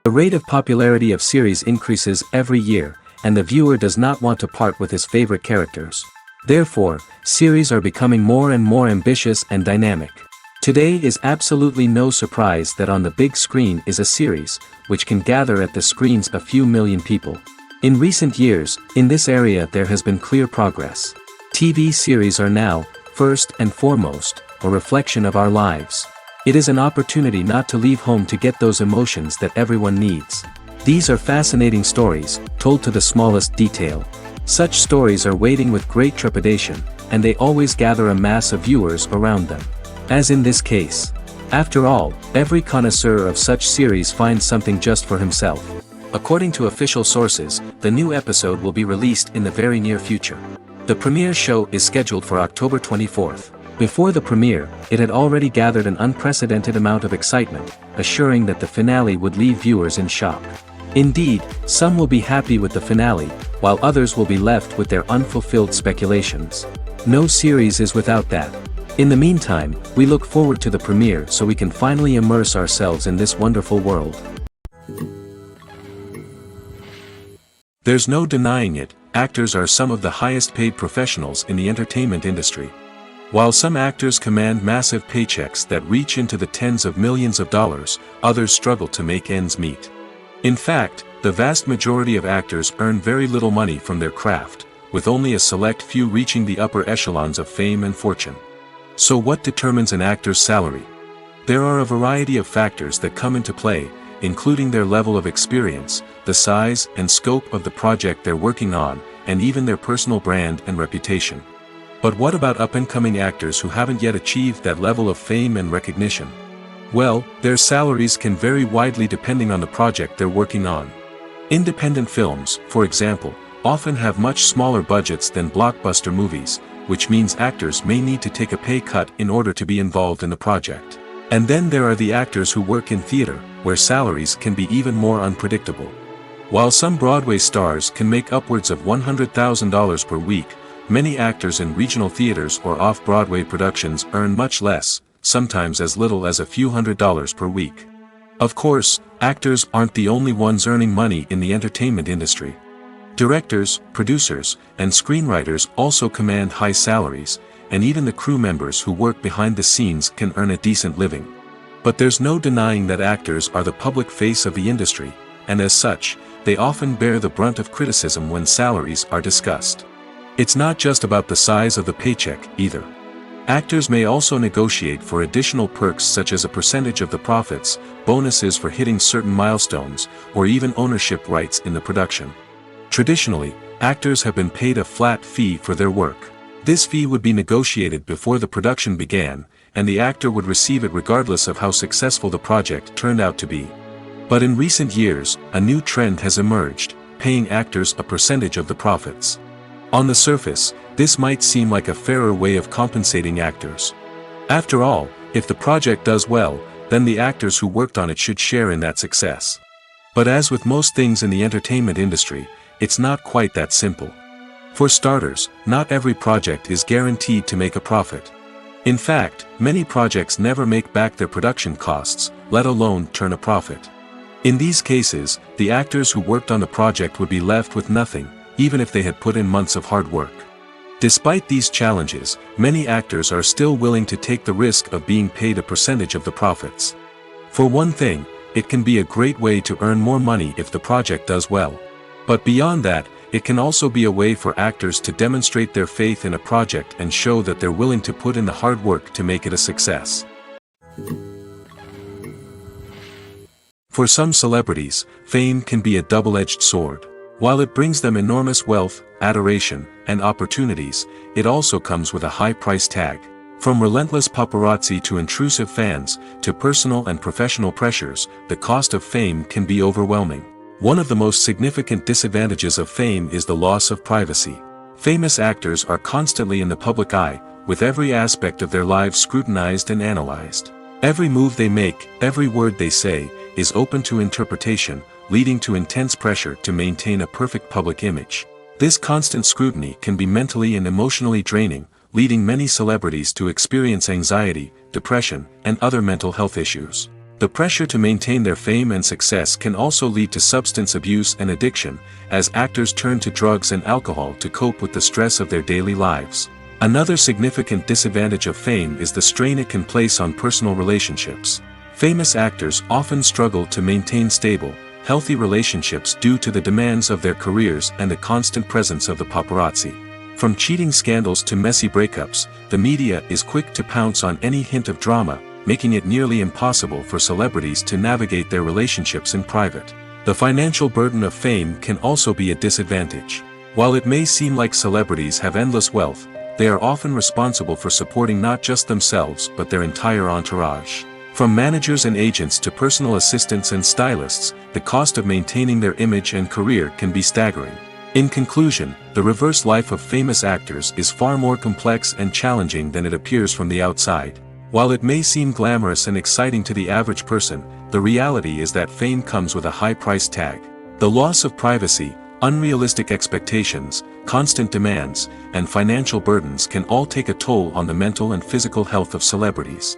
The rate of popularity of series increases every year, and the viewer does not want to part with his favorite characters. Therefore, series are becoming more and more ambitious and dynamic. Today is absolutely no surprise that on the big screen is a series, which can gather at the screens a few million people. In recent years, in this area there has been clear progress. TV series are now, first and foremost, a reflection of our lives. It is an opportunity not to leave home to get those emotions that everyone needs. These are fascinating stories, told to the smallest detail. Such stories are waiting with great trepidation, and they always gather a mass of viewers around them. As in this case. After all, every connoisseur of such series finds something just for himself. According to official sources, the new episode will be released in the very near future. The premiere show is scheduled for October 24th. Before the premiere, it had already gathered an unprecedented amount of excitement, assuring that the finale would leave viewers in shock. Indeed, some will be happy with the finale, while others will be left with their unfulfilled speculations. No series is without that. In the meantime, we look forward to the premiere so we can finally immerse ourselves in this wonderful world. There's no denying it, actors are some of the highest paid professionals in the entertainment industry. While some actors command massive paychecks that reach into the tens of millions of dollars, others struggle to make ends meet. In fact, the vast majority of actors earn very little money from their craft, with only a select few reaching the upper echelons of fame and fortune. So what determines an actor's salary? There are a variety of factors that come into play, including their level of experience, the size and scope of the project they're working on, and even their personal brand and reputation. But what about up-and-coming actors who haven't yet achieved that level of fame and recognition? Well, their salaries can vary widely depending on the project they're working on. Independent films, for example, often have much smaller budgets than blockbuster movies, which means actors may need to take a pay cut in order to be involved in the project. And then there are the actors who work in theater, where salaries can be even more unpredictable. While some Broadway stars can make upwards of $100,000 per week, many actors in regional theaters or off-Broadway productions earn much less, sometimes as little as a few $100s per week. Of course, actors aren't the only ones earning money in the entertainment industry. Directors, producers, and screenwriters also command high salaries, and even the crew members who work behind the scenes can earn a decent living. But there's no denying that actors are the public face of the industry, and as such, they often bear the brunt of criticism when salaries are discussed. It's not just about the size of the paycheck, either. Actors may also negotiate for additional perks such as a percentage of the profits, bonuses for hitting certain milestones, or even ownership rights in the production. Traditionally, actors have been paid a flat fee for their work. This fee would be negotiated before the production began, and the actor would receive it regardless of how successful the project turned out to be. But in recent years, a new trend has emerged, paying actors a percentage of the profits. On the surface, this might seem like a fairer way of compensating actors. After all, if the project does well, then the actors who worked on it should share in that success. But as with most things in the entertainment industry, it's not quite that simple. For starters, not every project is guaranteed to make a profit. In fact, many projects never make back their production costs, let alone turn a profit. In these cases, the actors who worked on the project would be left with nothing, even if they had put in months of hard work. Despite these challenges, many actors are still willing to take the risk of being paid a percentage of the profits. For one thing, it can be a great way to earn more money if the project does well. But beyond that, it can also be a way for actors to demonstrate their faith in a project and show that they're willing to put in the hard work to make it a success. For some celebrities, fame can be a double-edged sword. While it brings them enormous wealth, adoration, and opportunities, it also comes with a high price tag. From relentless paparazzi to intrusive fans, to personal and professional pressures, the cost of fame can be overwhelming. One of the most significant disadvantages of fame is the loss of privacy. Famous actors are constantly in the public eye, with every aspect of their lives scrutinized and analyzed. Every move they make, every word they say, is open to interpretation, leading to intense pressure to maintain a perfect public image. This constant scrutiny can be mentally and emotionally draining, leading many celebrities to experience anxiety, depression, and other mental health issues. The pressure to maintain their fame and success can also lead to substance abuse and addiction, as actors turn to drugs and alcohol to cope with the stress of their daily lives. Another significant disadvantage of fame is the strain it can place on personal relationships. Famous actors often struggle to maintain stable, healthy relationships due to the demands of their careers and the constant presence of the paparazzi. From cheating scandals to messy breakups, the media is quick to pounce on any hint of drama, making it nearly impossible for celebrities to navigate their relationships in private. The financial burden of fame can also be a disadvantage. While it may seem like celebrities have endless wealth, they are often responsible for supporting not just themselves but their entire entourage. From managers and agents to personal assistants and stylists, the cost of maintaining their image and career can be staggering. In conclusion, the reverse life of famous actors is far more complex and challenging than it appears from the outside. While it may seem glamorous and exciting to the average person, the reality is that fame comes with a high price tag. The loss of privacy, unrealistic expectations, constant demands, and financial burdens can all take a toll on the mental and physical health of celebrities.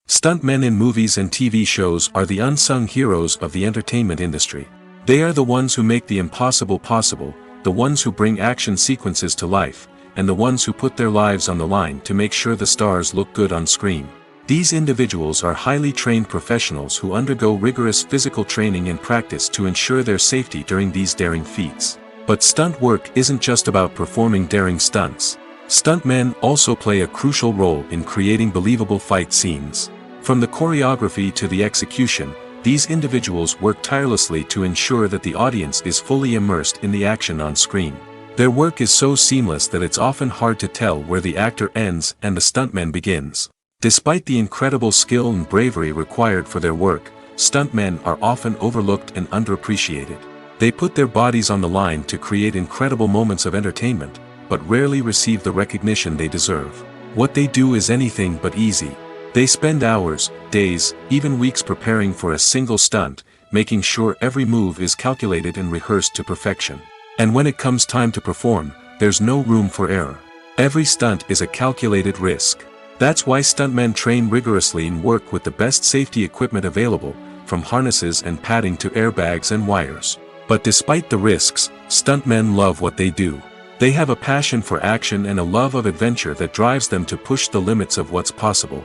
Stuntmen in movies and TV shows are the unsung heroes of the entertainment industry. They are the ones who make the impossible possible, the ones who bring action sequences to life, and the ones who put their lives on the line to make sure the stars look good on screen. These individuals are highly trained professionals who undergo rigorous physical training and practice to ensure their safety during these daring feats. But stunt work isn't just about performing daring stunts. Stuntmen also play a crucial role in creating believable fight scenes. From the choreography to the execution, these individuals work tirelessly to ensure that the audience is fully immersed in the action on screen. Their work is so seamless that it's often hard to tell where the actor ends and the stuntman begins. Despite the incredible skill and bravery required for their work, stuntmen are often overlooked and underappreciated. They put their bodies on the line to create incredible moments of entertainment, but rarely receive the recognition they deserve. What they do is anything but easy. They spend hours, days, even weeks preparing for a single stunt, making sure every move is calculated and rehearsed to perfection. And when it comes time to perform, there's no room for error. Every stunt is a calculated risk. That's why stuntmen train rigorously and work with the best safety equipment available, from harnesses and padding to airbags and wires. But despite the risks, stuntmen love what they do. They have a passion for action and a love of adventure that drives them to push the limits of what's possible.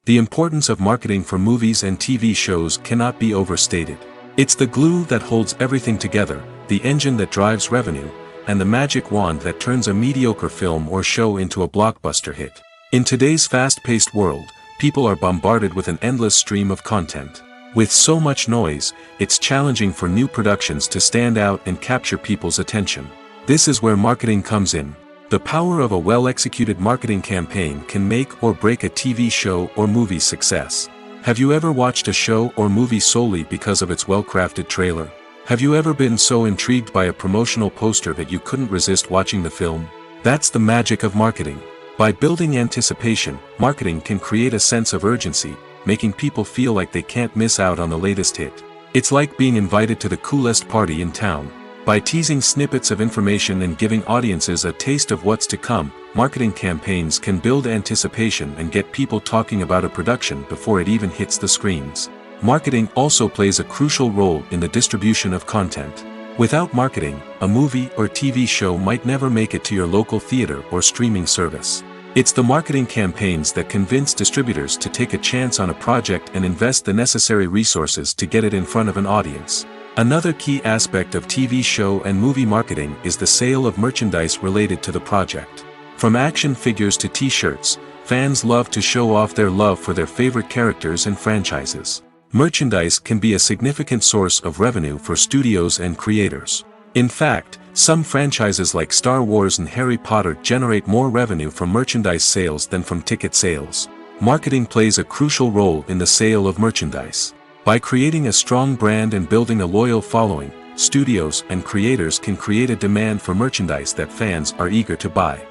The importance of marketing for movies and TV shows cannot be overstated. It's the glue that holds everything together, the engine that drives revenue, and the magic wand that turns a mediocre film or show into a blockbuster hit. In today's fast-paced world, people are bombarded with an endless stream of content. With so much noise, it's challenging for new productions to stand out and capture people's attention. This is where marketing comes in. The power of a well-executed marketing campaign can make or break a TV show or movie's success. Have you ever watched a show or movie solely because of its well-crafted trailer? Have you ever been so intrigued by a promotional poster that you couldn't resist watching the film? That's the magic of marketing. By building anticipation, marketing can create a sense of urgency, making people feel like they can't miss out on the latest hit. It's like being invited to the coolest party in town. By teasing snippets of information and giving audiences a taste of what's to come, marketing campaigns can build anticipation and get people talking about a production before it even hits the screens. Marketing also plays a crucial role in the distribution of content. Without marketing, a movie or TV show might never make it to your local theater or streaming service. It's the marketing campaigns that convince distributors to take a chance on a project and invest the necessary resources to get it in front of an audience. Another key aspect of TV show and movie marketing is the sale of merchandise related to the project. From action figures to t-shirts, fans love to show off their love for their favorite characters and franchises. Merchandise can be a significant source of revenue for studios and creators. In fact, some franchises like Star Wars and Harry Potter generate more revenue from merchandise sales than from ticket sales. Marketing plays a crucial role in the sale of merchandise. By creating a strong brand and building a loyal following, studios and creators can create a demand for merchandise that fans are eager to buy.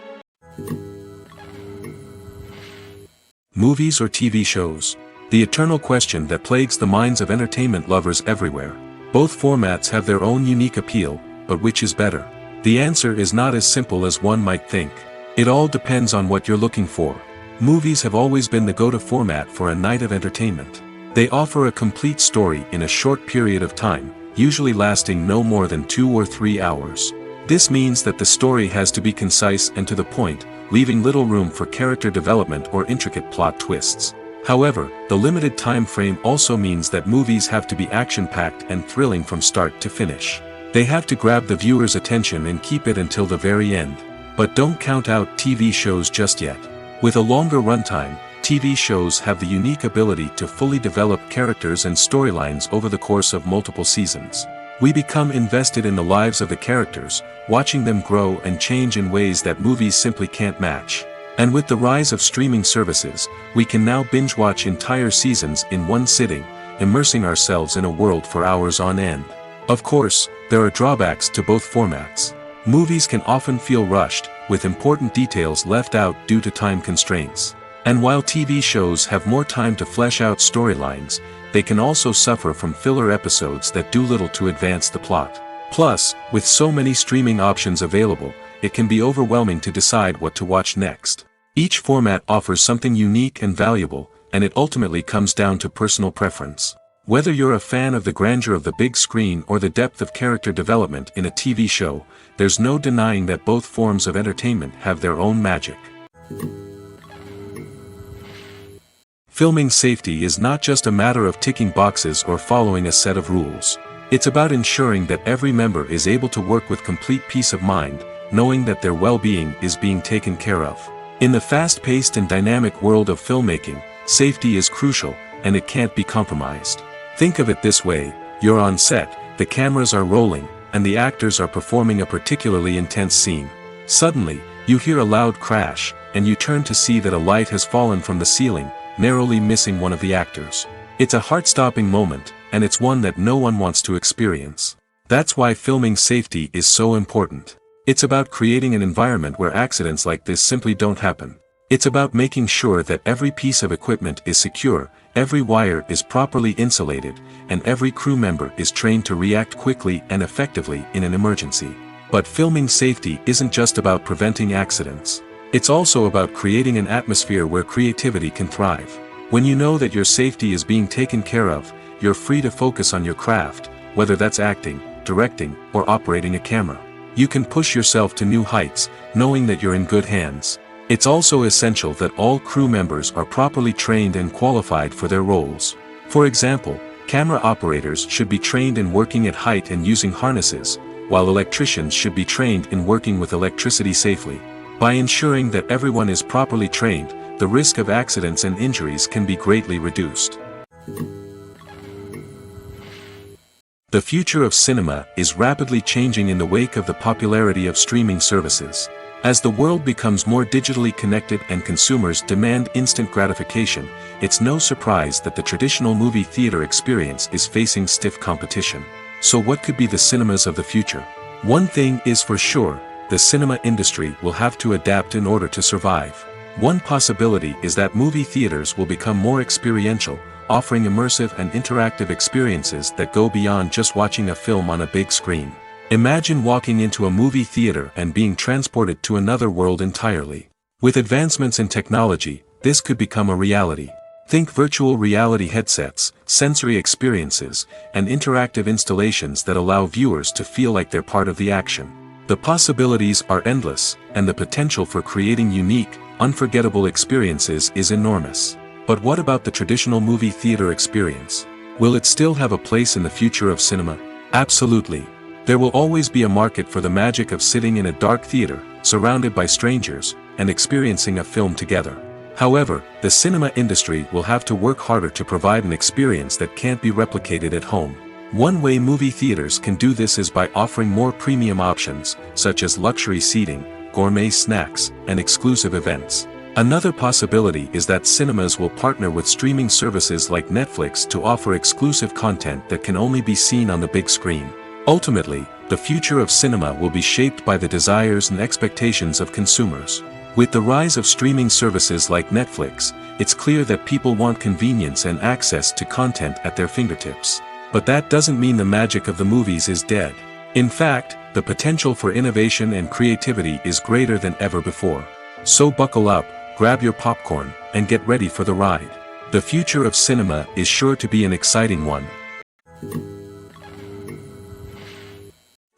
Movies or TV shows? The eternal question that plagues the minds of entertainment lovers everywhere. Both formats have their own unique appeal, but which is better? The answer is not as simple as one might think. It all depends on what you're looking for. Movies have always been the go-to format for a night of entertainment. They offer a complete story in a short period of time, usually lasting no more than 2 or 3 hours. This means that the story has to be concise and to the point, leaving little room for character development or intricate plot twists. However, the limited time frame also means that movies have to be action-packed and thrilling from start to finish. They have to grab the viewer's attention and keep it until the very end. But don't count out TV shows just yet. With a longer runtime, TV shows have the unique ability to fully develop characters and storylines over the course of multiple seasons. We become invested in the lives of the characters, watching them grow and change in ways that movies simply can't match. And with the rise of streaming services, we can now binge-watch entire seasons in one sitting, immersing ourselves in a world for hours on end. Of course, there are drawbacks to both formats. Movies can often feel rushed, with important details left out due to time constraints. And while TV shows have more time to flesh out storylines, they can also suffer from filler episodes that do little to advance the plot. Plus, with so many streaming options available, it can be overwhelming to decide what to watch next. Each format offers something unique and valuable, and it ultimately comes down to personal preference. Whether you're a fan of the grandeur of the big screen or the depth of character development in a TV show, there's no denying that both forms of entertainment have their own magic. Filming safety is not just a matter of ticking boxes or following a set of rules. It's about ensuring that every member is able to work with complete peace of mind, knowing that their well-being is being taken care of. In the fast-paced and dynamic world of filmmaking, safety is crucial, and it can't be compromised. Think of it this way: you're on set, the cameras are rolling, and the actors are performing a particularly intense scene. Suddenly, you hear a loud crash, and you turn to see that a light has fallen from the ceiling, narrowly missing one of the actors. It's a heart-stopping moment, and it's one that no one wants to experience. That's why filming safety is so important. It's about creating an environment where accidents like this simply don't happen. It's about making sure that every piece of equipment is secure, every wire is properly insulated, and every crew member is trained to react quickly and effectively in an emergency. But filming safety isn't just about preventing accidents. It's also about creating an atmosphere where creativity can thrive. When you know that your safety is being taken care of, you're free to focus on your craft, whether that's acting, directing, or operating a camera. You can push yourself to new heights, knowing that you're in good hands. It's also essential that all crew members are properly trained and qualified for their roles. For example, camera operators should be trained in working at height and using harnesses, while electricians should be trained in working with electricity safely. By ensuring that everyone is properly trained, the risk of accidents and injuries can be greatly reduced. The future of cinema is rapidly changing in the wake of the popularity of streaming services. As the world becomes more digitally connected and consumers demand instant gratification, it's no surprise that the traditional movie theater experience is facing stiff competition. So what could be the cinemas of the future? One thing is for sure: the cinema industry will have to adapt in order to survive. One possibility is that movie theaters will become more experiential, offering immersive and interactive experiences that go beyond just watching a film on a big screen. Imagine walking into a movie theater and being transported to another world entirely. With advancements in technology, this could become a reality. Think virtual reality headsets, sensory experiences, and interactive installations that allow viewers to feel like they're part of the action. The possibilities are endless, and the potential for creating unique, unforgettable experiences is enormous. But what about the traditional movie theater experience? Will it still have a place in the future of cinema? Absolutely. There will always be a market for the magic of sitting in a dark theater, surrounded by strangers, and experiencing a film together. However, the cinema industry will have to work harder to provide an experience that can't be replicated at home. One way movie theaters can do this is by offering more premium options, such as luxury seating, gourmet snacks, and exclusive events. Another possibility is that cinemas will partner with streaming services like Netflix to offer exclusive content that can only be seen on the big screen. Ultimately, the future of cinema will be shaped by the desires and expectations of consumers. With the rise of streaming services like Netflix, it's clear that people want convenience and access to content at their fingertips. But that doesn't mean the magic of the movies is dead. In fact, the potential for innovation and creativity is greater than ever before. So buckle up, grab your popcorn, and get ready for the ride. The future of cinema is sure to be an exciting one.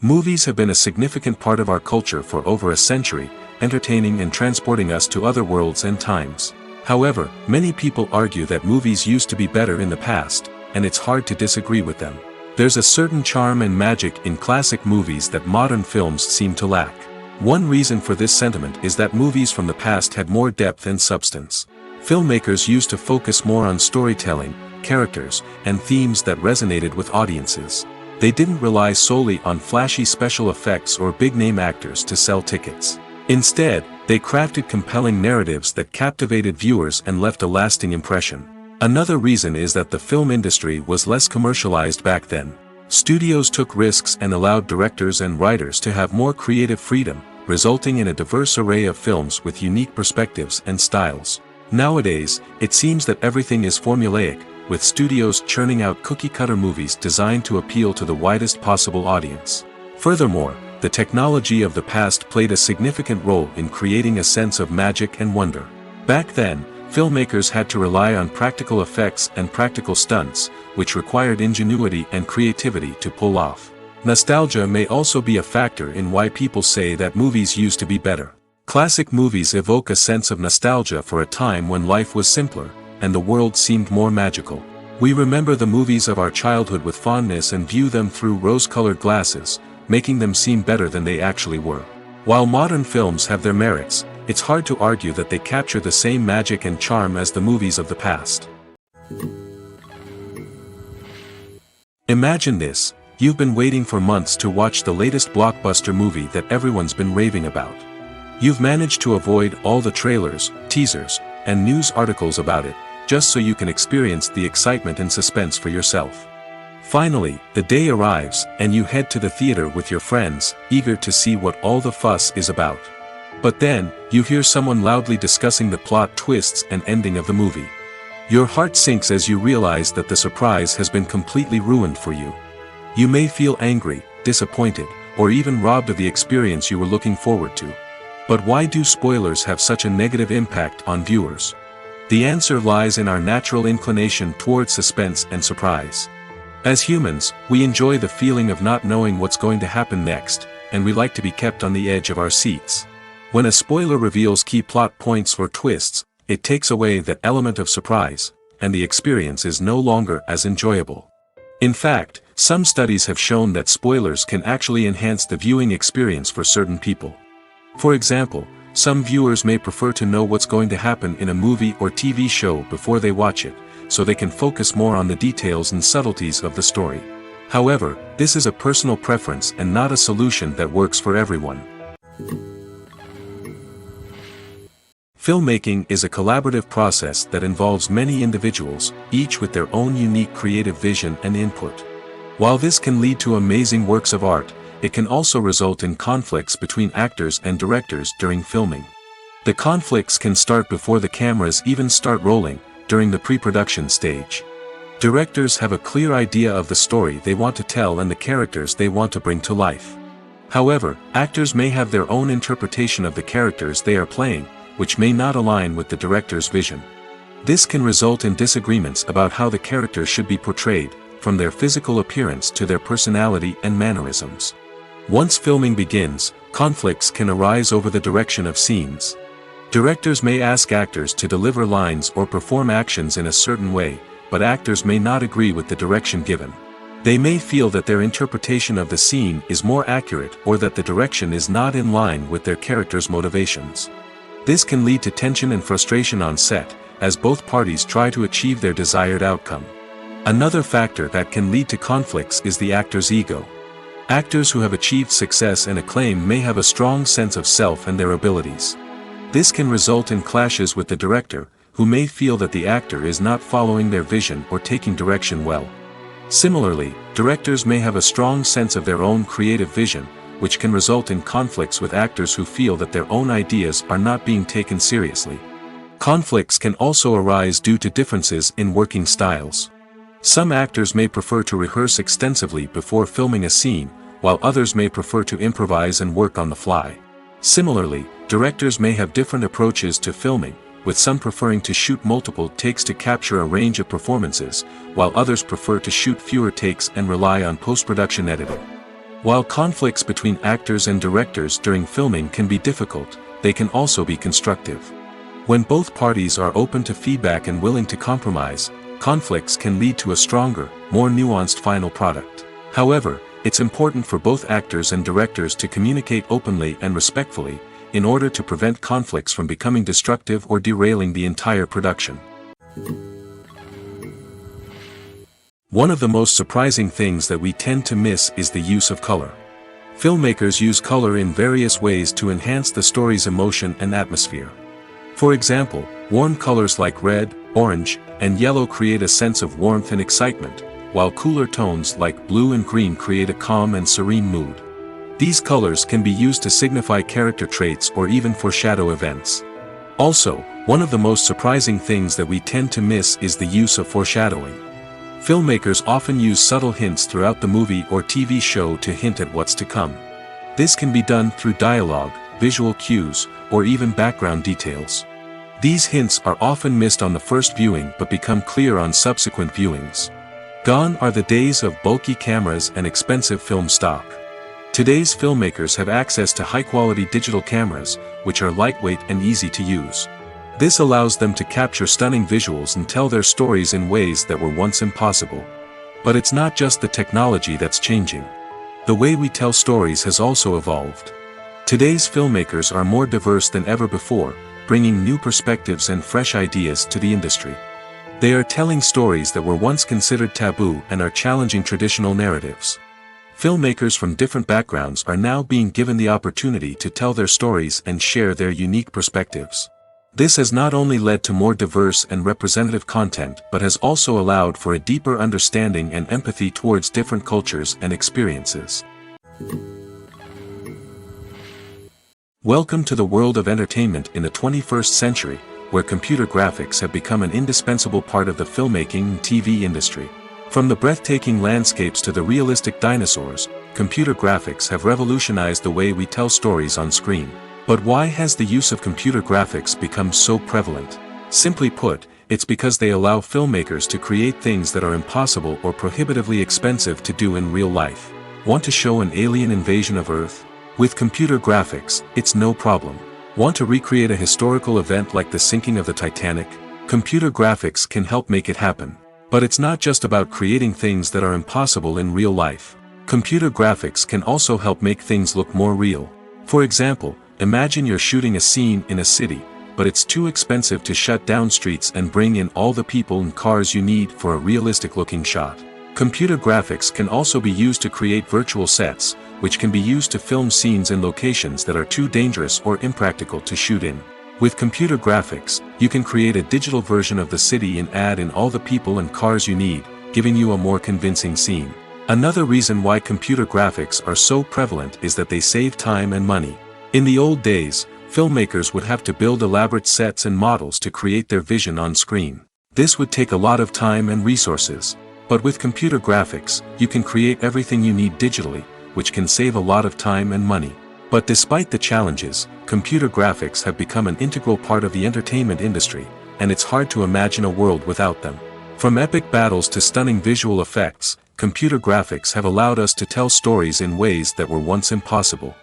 Movies have been a significant part of our culture for over a century, entertaining and transporting us to other worlds and times. However, many people argue that movies used to be better in the past, and it's hard to disagree with them. There's a certain charm and magic in classic movies that modern films seem to lack. One reason for this sentiment is that movies from the past had more depth and substance. Filmmakers used to focus more on storytelling, characters, and themes that resonated with audiences. They didn't rely solely on flashy special effects or big-name actors to sell tickets. Instead, they crafted compelling narratives that captivated viewers and left a lasting impression. Another reason is that the film industry was less commercialized back then. Studios took risks and allowed directors and writers to have more creative freedom, resulting in a diverse array of films with unique perspectives and styles. Nowadays, it seems that everything is formulaic, with studios churning out cookie-cutter movies designed to appeal to the widest possible audience. Furthermore, the technology of the past played a significant role in creating a sense of magic and wonder. Back then, filmmakers had to rely on practical effects and practical stunts, which required ingenuity and creativity to pull off. Nostalgia may also be a factor in why people say that movies used to be better. Classic movies evoke a sense of nostalgia for a time when life was simpler, and the world seemed more magical. We remember the movies of our childhood with fondness and view them through rose-colored glasses, making them seem better than they actually were. While modern films have their merits, it's hard to argue that they capture the same magic and charm as the movies of the past. Imagine this: you've been waiting for months to watch the latest blockbuster movie that everyone's been raving about. You've managed to avoid all the trailers, teasers, and news articles about it, just so you can experience the excitement and suspense for yourself. Finally, the day arrives, and you head to the theater with your friends, eager to see what all the fuss is about. But then, you hear someone loudly discussing the plot twists and ending of the movie. Your heart sinks as you realize that the surprise has been completely ruined for you. You may feel angry, disappointed, or even robbed of the experience you were looking forward to. But why do spoilers have such a negative impact on viewers? The answer lies in our natural inclination towards suspense and surprise. As humans, we enjoy the feeling of not knowing what's going to happen next, and we like to be kept on the edge of our seats. When a spoiler reveals key plot points or twists, it takes away that element of surprise, and the experience is no longer as enjoyable. In fact, some studies have shown that spoilers can actually enhance the viewing experience for certain people. For example, some viewers may prefer to know what's going to happen in a movie or TV show before they watch it, so they can focus more on the details and subtleties of the story. However, this is a personal preference and not a solution that works for everyone. Filmmaking is a collaborative process that involves many individuals, each with their own unique creative vision and input. While this can lead to amazing works of art, it can also result in conflicts between actors and directors during filming. The conflicts can start before the cameras even start rolling, during the pre-production stage. Directors have a clear idea of the story they want to tell and the characters they want to bring to life. However, actors may have their own interpretation of the characters they are playing, which may not align with the director's vision. This can result in disagreements about how the characters should be portrayed, from their physical appearance to their personality and mannerisms. Once filming begins, conflicts can arise over the direction of scenes. Directors may ask actors to deliver lines or perform actions in a certain way, but actors may not agree with the direction given. They may feel that their interpretation of the scene is more accurate or that the direction is not in line with their character's motivations. This can lead to tension and frustration on set, as both parties try to achieve their desired outcome. Another factor that can lead to conflicts is the actor's ego. Actors who have achieved success and acclaim may have a strong sense of self and their abilities. This can result in clashes with the director, who may feel that the actor is not following their vision or taking direction well. Similarly, directors may have a strong sense of their own creative vision, which can result in conflicts with actors who feel that their own ideas are not being taken seriously. Conflicts can also arise due to differences in working styles. Some actors may prefer to rehearse extensively before filming a scene, while others may prefer to improvise and work on the fly. Similarly, directors may have different approaches to filming, with some preferring to shoot multiple takes to capture a range of performances, while others prefer to shoot fewer takes and rely on post-production editing. While conflicts between actors and directors during filming can be difficult, they can also be constructive. When both parties are open to feedback and willing to compromise, conflicts can lead to a stronger, more nuanced final product. However, it's important for both actors and directors to communicate openly and respectfully, in order to prevent conflicts from becoming destructive or derailing the entire production. One of the most surprising things that we tend to miss is the use of color. Filmmakers use color in various ways to enhance the story's emotion and atmosphere. For example, warm colors like red, orange, and yellow create a sense of warmth and excitement, while cooler tones like blue and green create a calm and serene mood. These colors can be used to signify character traits or even foreshadow events. Also, one of the most surprising things that we tend to miss is the use of foreshadowing. Filmmakers often use subtle hints throughout the movie or TV show to hint at what's to come. This can be done through dialogue, visual cues, or even background details. These hints are often missed on the first viewing but become clear on subsequent viewings. Gone are the days of bulky cameras and expensive film stock. Today's filmmakers have access to high-quality digital cameras, which are lightweight and easy to use. This allows them to capture stunning visuals and tell their stories in ways that were once impossible. But it's not just the technology that's changing. The way we tell stories has also evolved. Today's filmmakers are more diverse than ever before, bringing new perspectives and fresh ideas to the industry. They are telling stories that were once considered taboo and are challenging traditional narratives. Filmmakers from different backgrounds are now being given the opportunity to tell their stories and share their unique perspectives. This has not only led to more diverse and representative content but has also allowed for a deeper understanding and empathy towards different cultures and experiences. Welcome to the world of entertainment in the 21st century, where computer graphics have become an indispensable part of the filmmaking and TV industry. From the breathtaking landscapes to the realistic dinosaurs, computer graphics have revolutionized the way we tell stories on screen. But why has the use of computer graphics become so prevalent? Simply put, it's because they allow filmmakers to create things that are impossible or prohibitively expensive to do in real life. Want to show an alien invasion of Earth? With computer graphics, it's no problem. Want to recreate a historical event like the sinking of the Titanic? Computer graphics can help make it happen. But it's not just about creating things that are impossible in real life. Computer graphics can also help make things look more real. For example, imagine you're shooting a scene in a city, but it's too expensive to shut down streets and bring in all the people and cars you need for a realistic-looking shot. Computer graphics can also be used to create virtual sets, which can be used to film scenes in locations that are too dangerous or impractical to shoot in. With computer graphics, you can create a digital version of the city and add in all the people and cars you need, giving you a more convincing scene. Another reason why computer graphics are so prevalent is that they save time and money. In the old days, filmmakers would have to build elaborate sets and models to create their vision on screen. This would take a lot of time and resources. But with computer graphics, you can create everything you need digitally, which can save a lot of time and money. But despite the challenges, computer graphics have become an integral part of the entertainment industry, and it's hard to imagine a world without them. From epic battles to stunning visual effects, computer graphics have allowed us to tell stories in ways that were once impossible.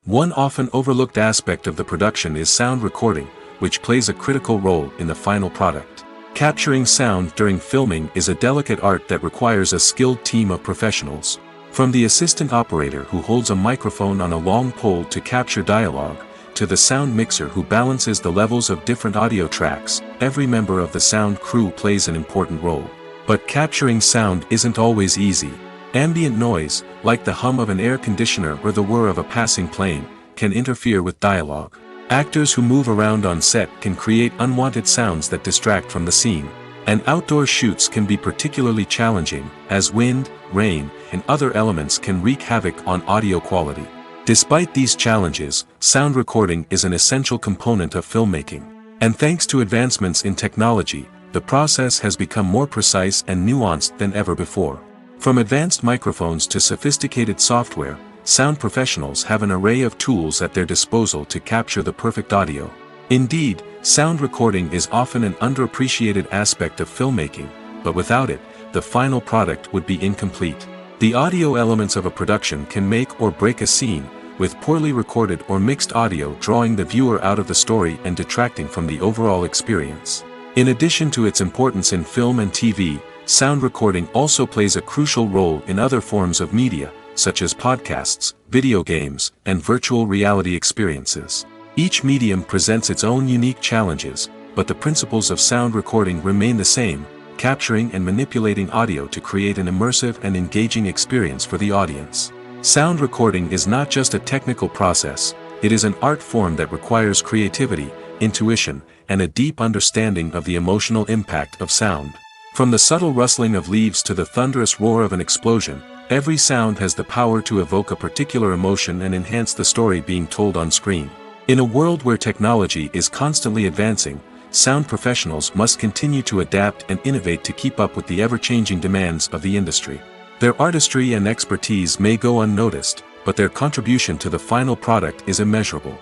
One often overlooked aspect of the production is sound recording, which plays a critical role in the final product. Capturing sound during filming is a delicate art that requires a skilled team of professionals. From the assistant operator who holds a microphone on a long pole to capture dialogue, to the sound mixer who balances the levels of different audio tracks, every member of the sound crew plays an important role. But capturing sound isn't always easy. Ambient noise, like the hum of an air conditioner or the whir of a passing plane, can interfere with dialogue. Actors who move around on set can create unwanted sounds that distract from the scene. And outdoor shoots can be particularly challenging, as wind, rain, and other elements can wreak havoc on audio quality. Despite these challenges, sound recording is an essential component of filmmaking. And thanks to advancements in technology, the process has become more precise and nuanced than ever before. From advanced microphones to sophisticated software, sound professionals have an array of tools at their disposal to capture the perfect audio. Indeed, sound recording is often an underappreciated aspect of filmmaking, but without it, the final product would be incomplete. The audio elements of a production can make or break a scene, with poorly recorded or mixed audio drawing the viewer out of the story and detracting from the overall experience. In addition to its importance in film and TV, sound recording also plays a crucial role in other forms of media, such as podcasts, video games, and virtual reality experiences. Each medium presents its own unique challenges, but the principles of sound recording remain the same, capturing and manipulating audio to create an immersive and engaging experience for the audience. Sound recording is not just a technical process, it is an art form that requires creativity, intuition, and a deep understanding of the emotional impact of sound. From the subtle rustling of leaves to the thunderous roar of an explosion, every sound has the power to evoke a particular emotion and enhance the story being told on screen. In a world where technology is constantly advancing, sound professionals must continue to adapt and innovate to keep up with the ever-changing demands of the industry. Their artistry and expertise may go unnoticed, but their contribution to the final product is immeasurable.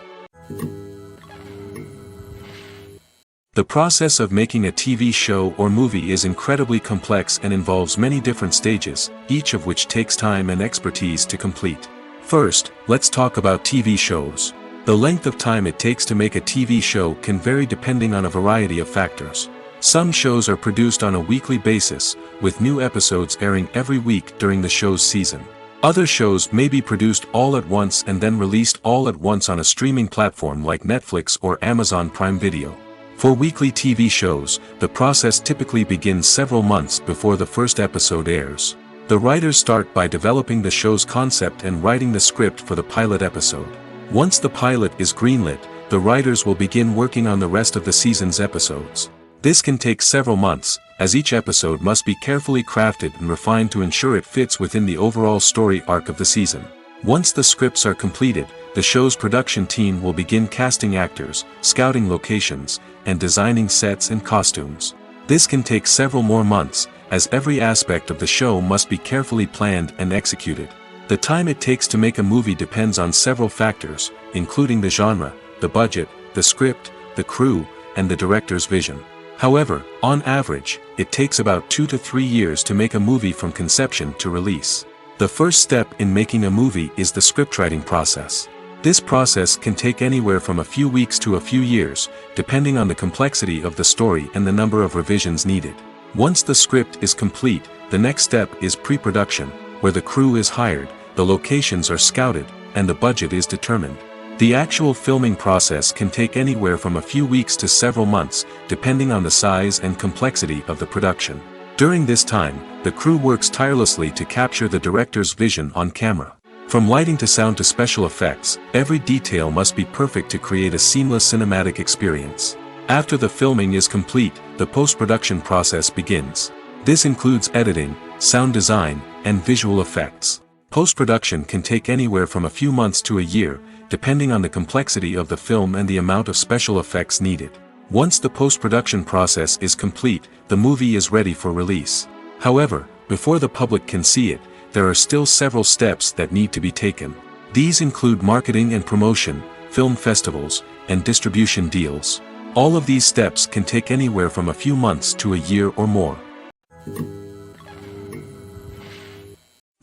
The process of making a TV show or movie is incredibly complex and involves many different stages, each of which takes time and expertise to complete. First, let's talk about TV shows. The length of time it takes to make a TV show can vary depending on a variety of factors. Some shows are produced on a weekly basis, with new episodes airing every week during the show's season. Other shows may be produced all at once and then released all at once on a streaming platform like Netflix or Amazon Prime Video. For weekly TV shows, the process typically begins several months before the first episode airs. The writers start by developing the show's concept and writing the script for the pilot episode. Once the pilot is greenlit, the writers will begin working on the rest of the season's episodes. This can take several months, as each episode must be carefully crafted and refined to ensure it fits within the overall story arc of the season. Once the scripts are completed, the show's production team will begin casting actors, scouting locations, and designing sets and costumes. This can take several more months, as every aspect of the show must be carefully planned and executed. The time it takes to make a movie depends on several factors, including the genre, the budget, the script, the crew, and the director's vision. However, on average, it takes about 2 to 3 years to make a movie from conception to release. The first step in making a movie is the scriptwriting process. This process can take anywhere from a few weeks to a few years, depending on the complexity of the story and the number of revisions needed. Once the script is complete, the next step is pre-production, where the crew is hired, the locations are scouted, and the budget is determined. The actual filming process can take anywhere from a few weeks to several months, depending on the size and complexity of the production. During this time, the crew works tirelessly to capture the director's vision on camera. From lighting to sound to special effects, every detail must be perfect to create a seamless cinematic experience. After the filming is complete, the post-production process begins. This includes editing, sound design, and visual effects. Post-production can take anywhere from a few months to a year, depending on the complexity of the film and the amount of special effects needed. Once the post-production process is complete, the movie is ready for release. However, before the public can see it, there are still several steps that need to be taken. These include marketing and promotion, film festivals, and distribution deals. All of these steps can take anywhere from a few months to a year or more.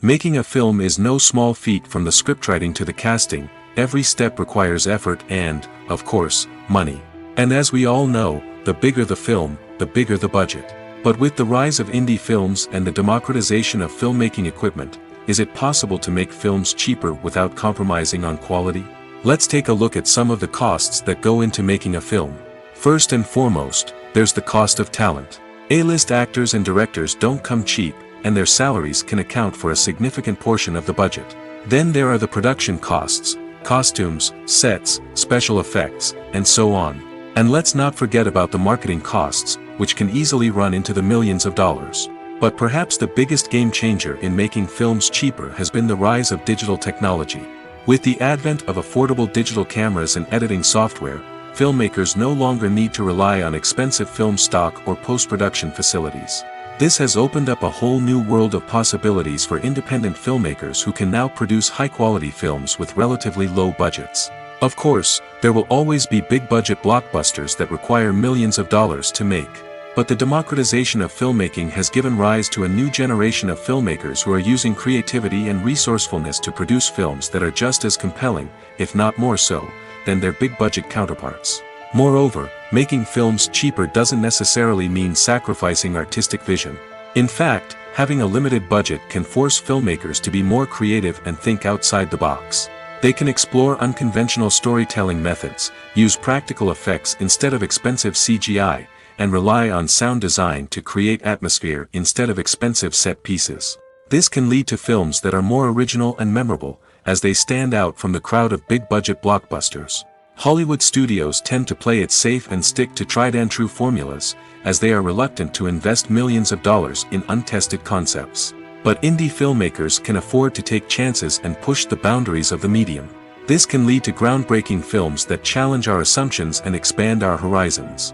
Making a film is no small feat. From the scriptwriting to the casting, every step requires effort and, of course, money. And as we all know, the bigger the film, the bigger the budget. But with the rise of indie films and the democratization of filmmaking equipment, is it possible to make films cheaper without compromising on quality? Let's take a look at some of the costs that go into making a film. First and foremost, there's the cost of talent. A-list actors and directors don't come cheap, and their salaries can account for a significant portion of the budget. Then there are the production costs, costumes, sets, special effects, and so on. And let's not forget about the marketing costs, which can easily run into the millions of dollars. But perhaps the biggest game changer in making films cheaper has been the rise of digital technology. With the advent of affordable digital cameras and editing software, filmmakers no longer need to rely on expensive film stock or post-production facilities. This has opened up a whole new world of possibilities for independent filmmakers who can now produce high-quality films with relatively low budgets. Of course, there will always be big-budget blockbusters that require millions of dollars to make. But the democratization of filmmaking has given rise to a new generation of filmmakers who are using creativity and resourcefulness to produce films that are just as compelling, if not more so, than their big-budget counterparts. Moreover, making films cheaper doesn't necessarily mean sacrificing artistic vision. In fact, having a limited budget can force filmmakers to be more creative and think outside the box. They can explore unconventional storytelling methods, use practical effects instead of expensive CGI, and rely on sound design to create atmosphere instead of expensive set pieces. This can lead to films that are more original and memorable, as they stand out from the crowd of big-budget blockbusters. Hollywood studios tend to play it safe and stick to tried-and-true formulas, as they are reluctant to invest millions of dollars in untested concepts. But indie filmmakers can afford to take chances and push the boundaries of the medium. This can lead to groundbreaking films that challenge our assumptions and expand our horizons.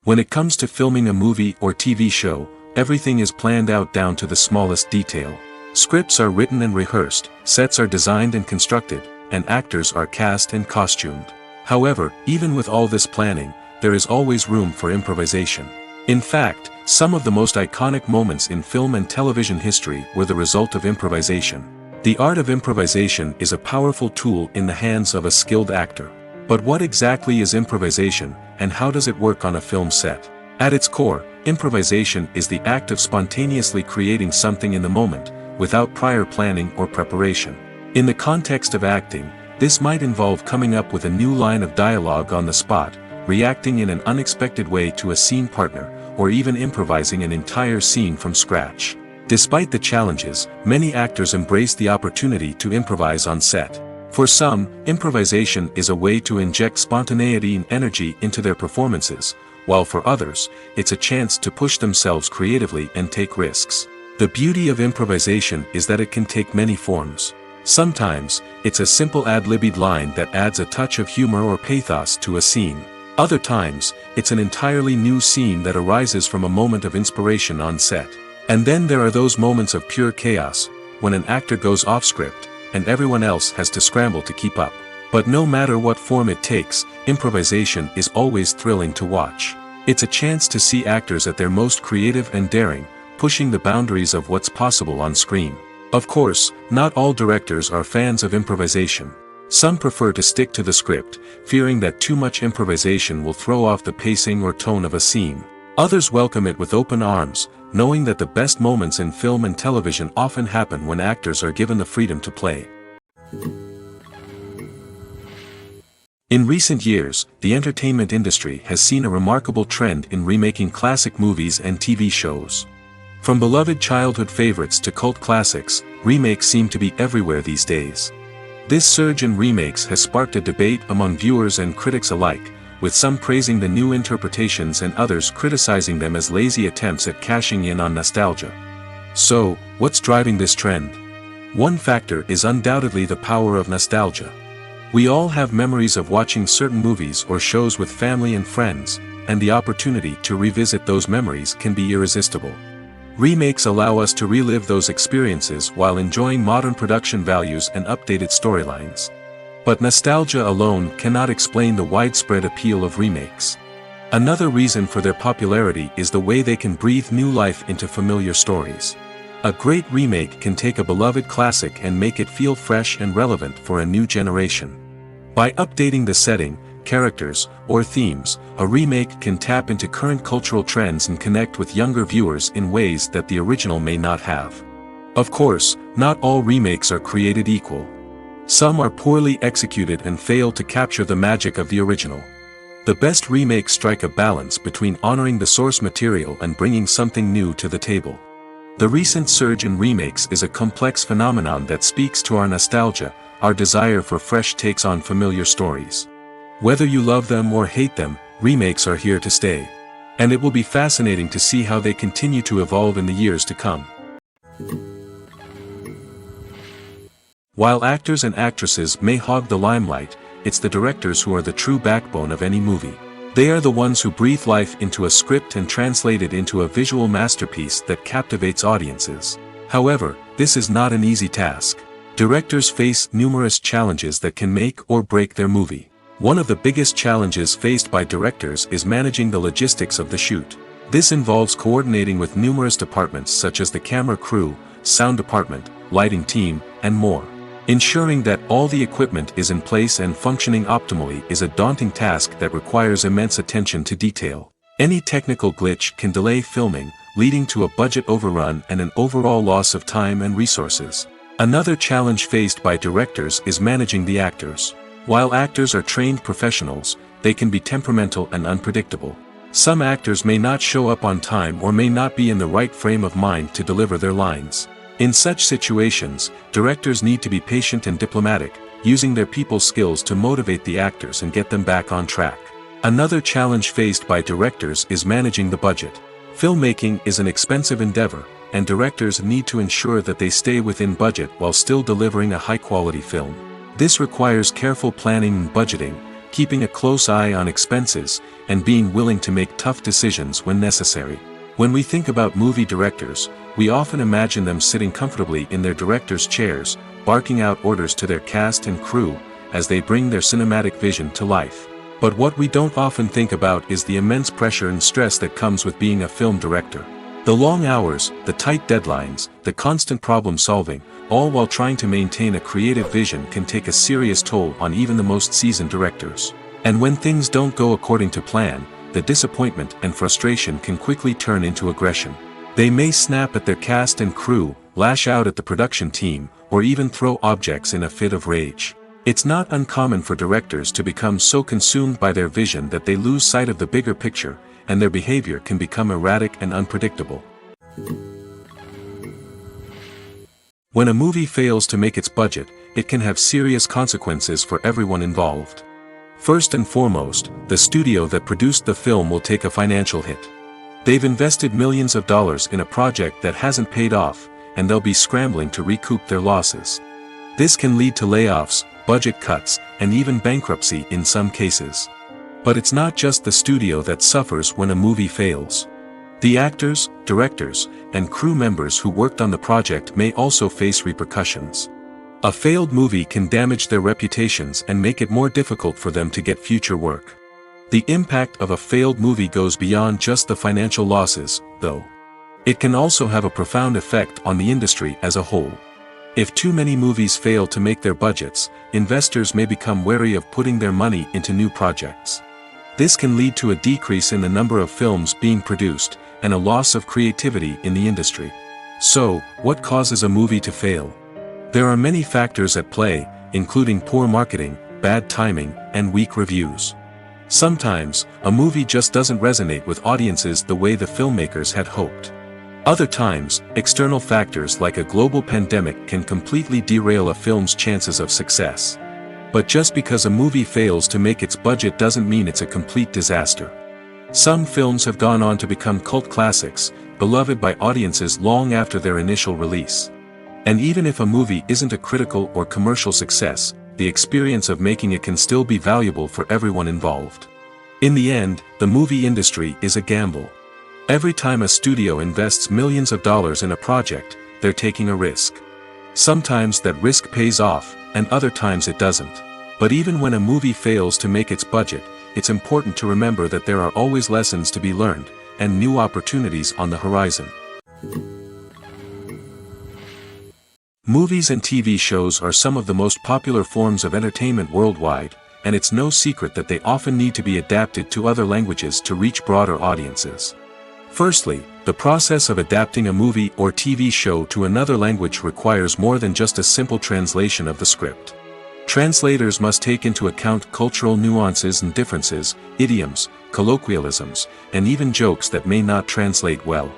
When it comes to filming a movie or TV show, everything is planned out down to the smallest detail. Scripts are written and rehearsed, sets are designed and constructed, and actors are cast and costumed. However, even with all this planning, there is always room for improvisation. In fact, some of the most iconic moments in film and television history were the result of improvisation. The art of improvisation is a powerful tool in the hands of a skilled actor. But what exactly is improvisation, and how does it work on a film set? At its core, improvisation is the act of spontaneously creating something in the moment, without prior planning or preparation. In the context of acting, this might involve coming up with a new line of dialogue on the spot, reacting in an unexpected way to a scene partner, or even improvising an entire scene from scratch. Despite the challenges, many actors embrace the opportunity to improvise on set. For some, improvisation is a way to inject spontaneity and energy into their performances, while for others, it's a chance to push themselves creatively and take risks. The beauty of improvisation is that it can take many forms. Sometimes, it's a simple ad-libbed line that adds a touch of humor or pathos to a scene. Other times, it's an entirely new scene that arises from a moment of inspiration on set. And then there are those moments of pure chaos, when an actor goes off script, and everyone else has to scramble to keep up. But no matter what form it takes, improvisation is always thrilling to watch. It's a chance to see actors at their most creative and daring, pushing the boundaries of what's possible on screen. Of course, not all directors are fans of improvisation. Some prefer to stick to the script, fearing that too much improvisation will throw off the pacing or tone of a scene. Others welcome it with open arms, knowing that the best moments in film and television often happen when actors are given the freedom to play. In recent years, the entertainment industry has seen a remarkable trend in remaking classic movies and TV shows. From beloved childhood favorites to cult classics, remakes seem to be everywhere these days. This surge in remakes has sparked a debate among viewers and critics alike, with some praising the new interpretations and others criticizing them as lazy attempts at cashing in on nostalgia. So, what's driving this trend? One factor is undoubtedly the power of nostalgia. We all have memories of watching certain movies or shows with family and friends, and the opportunity to revisit those memories can be irresistible. Remakes allow us to relive those experiences while enjoying modern production values and updated storylines. But nostalgia alone cannot explain the widespread appeal of remakes. Another reason for their popularity is the way they can breathe new life into familiar stories. A great remake can take a beloved classic and make it feel fresh and relevant for a new generation. By updating the setting, characters, or themes, a remake can tap into current cultural trends and connect with younger viewers in ways that the original may not have. Of course, not all remakes are created equal. Some are poorly executed and fail to capture the magic of the original. The best remakes strike a balance between honoring the source material and bringing something new to the table. The recent surge in remakes is a complex phenomenon that speaks to our nostalgia, our desire for fresh takes on familiar stories. Whether you love them or hate them, remakes are here to stay. And it will be fascinating to see how they continue to evolve in the years to come. While actors and actresses may hog the limelight, it's the directors who are the true backbone of any movie. They are the ones who breathe life into a script and translate it into a visual masterpiece that captivates audiences. However, this is not an easy task. Directors face numerous challenges that can make or break their movie. One of the biggest challenges faced by directors is managing the logistics of the shoot. This involves coordinating with numerous departments such as the camera crew, sound department, lighting team, and more. Ensuring that all the equipment is in place and functioning optimally is a daunting task that requires immense attention to detail. Any technical glitch can delay filming, leading to a budget overrun and an overall loss of time and resources. Another challenge faced by directors is managing the actors. While actors are trained professionals, they can be temperamental and unpredictable. Some actors may not show up on time or may not be in the right frame of mind to deliver their lines. In such situations, directors need to be patient and diplomatic, using their people skills to motivate the actors and get them back on track. Another challenge faced by directors is managing the budget. Filmmaking is an expensive endeavor, and directors need to ensure that they stay within budget while still delivering a high-quality film. This requires careful planning and budgeting, keeping a close eye on expenses, and being willing to make tough decisions when necessary. When we think about movie directors, we often imagine them sitting comfortably in their director's chairs, barking out orders to their cast and crew, as they bring their cinematic vision to life. But what we don't often think about is the immense pressure and stress that comes with being a film director. The long hours, the tight deadlines, the constant problem solving, all while trying to maintain a creative vision can take a serious toll on even the most seasoned directors. And when things don't go according to plan, the disappointment and frustration can quickly turn into aggression. They may snap at their cast and crew, lash out at the production team, or even throw objects in a fit of rage. It's not uncommon for directors to become so consumed by their vision that they lose sight of the bigger picture, and their behavior can become erratic and unpredictable. When a movie fails to make its budget, it can have serious consequences for everyone involved. First and foremost, the studio that produced the film will take a financial hit. They've invested millions of dollars in a project that hasn't paid off, and they'll be scrambling to recoup their losses. This can lead to layoffs, budget cuts, and even bankruptcy in some cases. But it's not just the studio that suffers when a movie fails. The actors, directors, and crew members who worked on the project may also face repercussions. A failed movie can damage their reputations and make it more difficult for them to get future work. The impact of a failed movie goes beyond just the financial losses, though. It can also have a profound effect on the industry as a whole. If too many movies fail to make their budgets, investors may become wary of putting their money into new projects. This can lead to a decrease in the number of films being produced, and a loss of creativity in the industry. So, what causes a movie to fail? There are many factors at play, including poor marketing, bad timing, and weak reviews. Sometimes, a movie just doesn't resonate with audiences the way the filmmakers had hoped. Other times, external factors like a global pandemic can completely derail a film's chances of success. But just because a movie fails to make its budget doesn't mean it's a complete disaster. Some films have gone on to become cult classics, beloved by audiences long after their initial release. And even if a movie isn't a critical or commercial success, the experience of making it can still be valuable for everyone involved. In the end, the movie industry is a gamble. Every time a studio invests millions of dollars in a project, they're taking a risk. Sometimes that risk pays off, and other times it doesn't. But even when a movie fails to make its budget, it's important to remember that there are always lessons to be learned, and new opportunities on the horizon. Movies and TV shows are some of the most popular forms of entertainment worldwide, and it's no secret that they often need to be adapted to other languages to reach broader audiences. Firstly, the process of adapting a movie or TV show to another language requires more than just a simple translation of the script. Translators must take into account cultural nuances and differences, idioms, colloquialisms, and even jokes that may not translate well.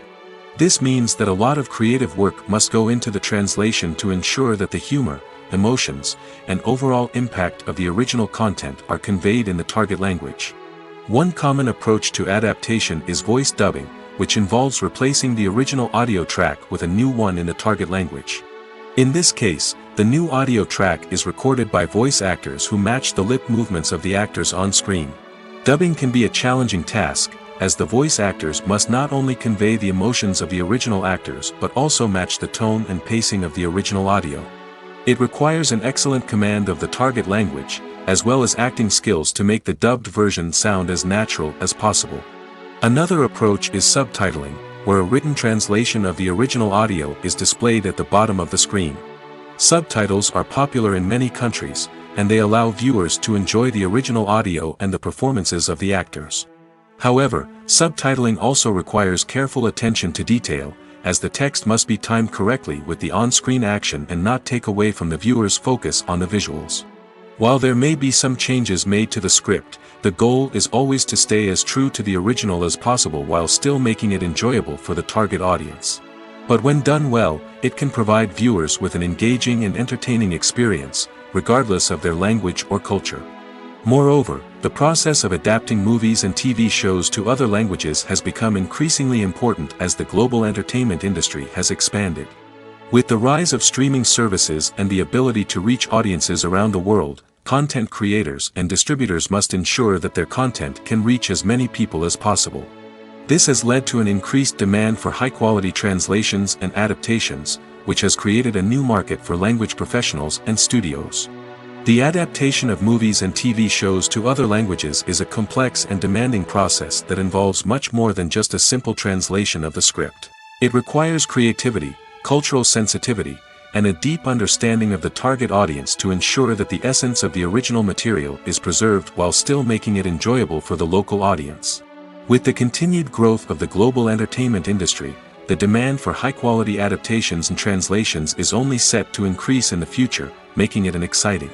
This means that a lot of creative work must go into the translation to ensure that the humor, emotions, and overall impact of the original content are conveyed in the target language. One common approach to adaptation is voice dubbing, which involves replacing the original audio track with a new one in the target language. In this case, the new audio track is recorded by voice actors who match the lip movements of the actors on screen. Dubbing can be a challenging task, as the voice actors must not only convey the emotions of the original actors but also match the tone and pacing of the original audio. It requires an excellent command of the target language, as well as acting skills to make the dubbed version sound as natural as possible. Another approach is subtitling, where a written translation of the original audio is displayed at the bottom of the screen. Subtitles are popular in many countries, and they allow viewers to enjoy the original audio and the performances of the actors. However, subtitling also requires careful attention to detail, as the text must be timed correctly with the on-screen action and not take away from the viewer's focus on the visuals. While there may be some changes made to the script, the goal is always to stay as true to the original as possible while still making it enjoyable for the target audience. But when done well, it can provide viewers with an engaging and entertaining experience, regardless of their language or culture. Moreover, the process of adapting movies and TV shows to other languages has become increasingly important as the global entertainment industry has expanded. With the rise of streaming services and the ability to reach audiences around the world, content creators and distributors must ensure that their content can reach as many people as possible. This has led to an increased demand for high-quality translations and adaptations, which has created a new market for language professionals and studios. The adaptation of movies and TV shows to other languages is a complex and demanding process that involves much more than just a simple translation of the script. It requires creativity, cultural sensitivity, and a deep understanding of the target audience to ensure that the essence of the original material is preserved while still making it enjoyable for the local audience. With the continued growth of the global entertainment industry, the demand for high-quality adaptations and translations is only set to increase in the future, making it an exciting.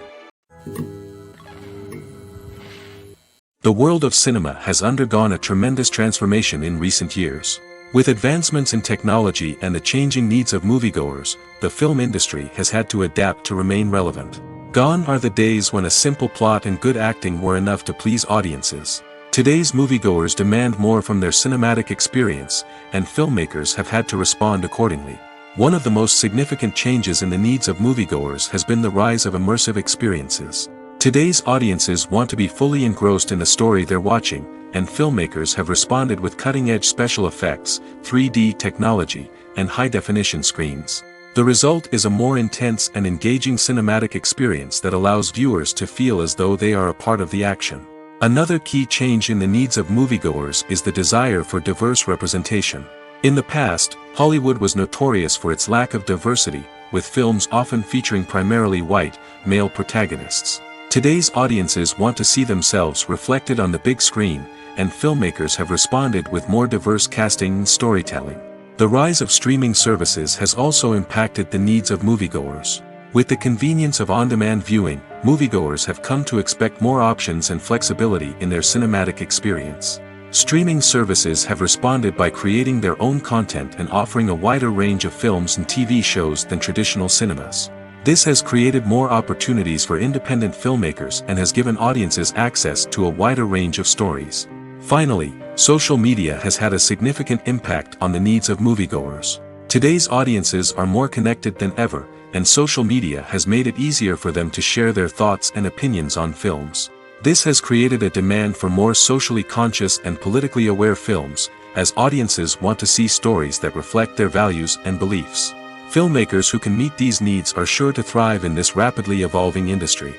The world of cinema has undergone a tremendous transformation in recent years. With advancements in technology and the changing needs of moviegoers, the film industry has had to adapt to remain relevant. Gone are the days when a simple plot and good acting were enough to please audiences. Today's moviegoers demand more from their cinematic experience, and filmmakers have had to respond accordingly. One of the most significant changes in the needs of moviegoers has been the rise of immersive experiences. Today's audiences want to be fully engrossed in the story they're watching, and filmmakers have responded with cutting-edge special effects, 3D technology, and high-definition screens. The result is a more intense and engaging cinematic experience that allows viewers to feel as though they are a part of the action. Another key change in the needs of moviegoers is the desire for diverse representation. In the past, Hollywood was notorious for its lack of diversity, with films often featuring primarily white, male protagonists. Today's audiences want to see themselves reflected on the big screen, and filmmakers have responded with more diverse casting and storytelling. The rise of streaming services has also impacted the needs of moviegoers. With the convenience of on-demand viewing, moviegoers have come to expect more options and flexibility in their cinematic experience. Streaming services have responded by creating their own content and offering a wider range of films and TV shows than traditional cinemas. This has created more opportunities for independent filmmakers and has given audiences access to a wider range of stories. Finally, social media has had a significant impact on the needs of moviegoers. Today's audiences are more connected than ever, and social media has made it easier for them to share their thoughts and opinions on films. This has created a demand for more socially conscious and politically aware films, as audiences want to see stories that reflect their values and beliefs. Filmmakers who can meet these needs are sure to thrive in this rapidly evolving industry.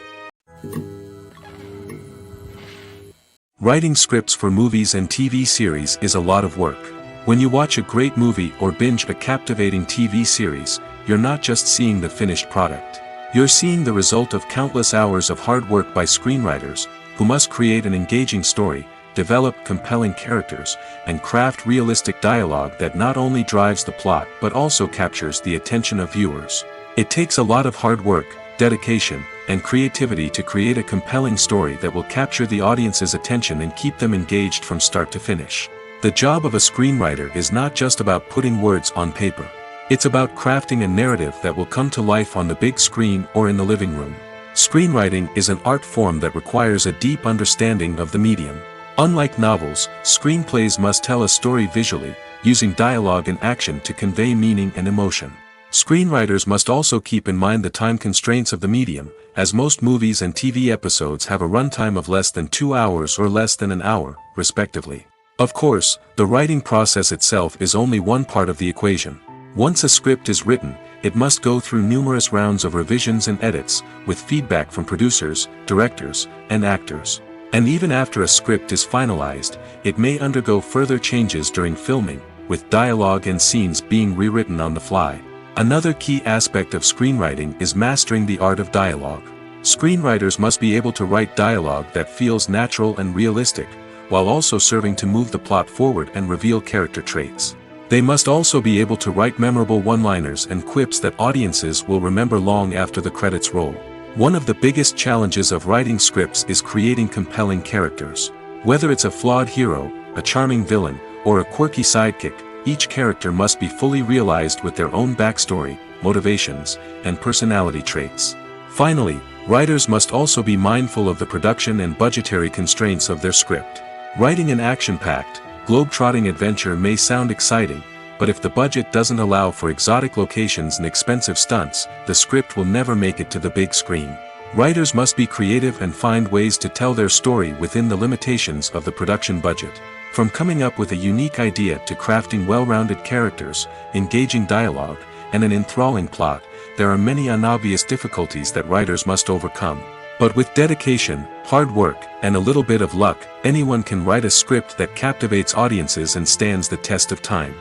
Writing scripts for movies and TV series is a lot of work. When you watch a great movie or binge a captivating TV series, you're not just seeing the finished product. You're seeing the result of countless hours of hard work by screenwriters, who must create an engaging story, develop compelling characters, and craft realistic dialogue that not only drives the plot but also captures the attention of viewers. It takes a lot of hard work, dedication, and creativity to create a compelling story that will capture the audience's attention and keep them engaged from start to finish. The job of a screenwriter is not just about putting words on paper. It's about crafting a narrative that will come to life on the big screen or in the living room. Screenwriting is an art form that requires a deep understanding of the medium. Unlike novels, screenplays must tell a story visually, using dialogue and action to convey meaning and emotion. Screenwriters must also keep in mind the time constraints of the medium, as most movies and TV episodes have a runtime of less than 2 hours or less than an hour, respectively. Of course, the writing process itself is only one part of the equation. Once a script is written, it must go through numerous rounds of revisions and edits, with feedback from producers, directors, and actors. And even after a script is finalized, it may undergo further changes during filming, with dialogue and scenes being rewritten on the fly. Another key aspect of screenwriting is mastering the art of dialogue. Screenwriters must be able to write dialogue that feels natural and realistic, while also serving to move the plot forward and reveal character traits. They must also be able to write memorable one-liners and quips that audiences will remember long after the credits roll. One of the biggest challenges of writing scripts is creating compelling characters. Whether it's a flawed hero, a charming villain, or a quirky sidekick, each character must be fully realized with their own backstory, motivations, and personality traits. Finally, writers must also be mindful of the production and budgetary constraints of their script. Writing an action-packed, globe-trotting adventure may sound exciting, but if the budget doesn't allow for exotic locations and expensive stunts, the script will never make it to the big screen. Writers must be creative and find ways to tell their story within the limitations of the production budget. From coming up with a unique idea to crafting well-rounded characters, engaging dialogue, and an enthralling plot, there are many unobvious difficulties that writers must overcome. But with dedication, hard work, and a little bit of luck, anyone can write a script that captivates audiences and stands the test of time.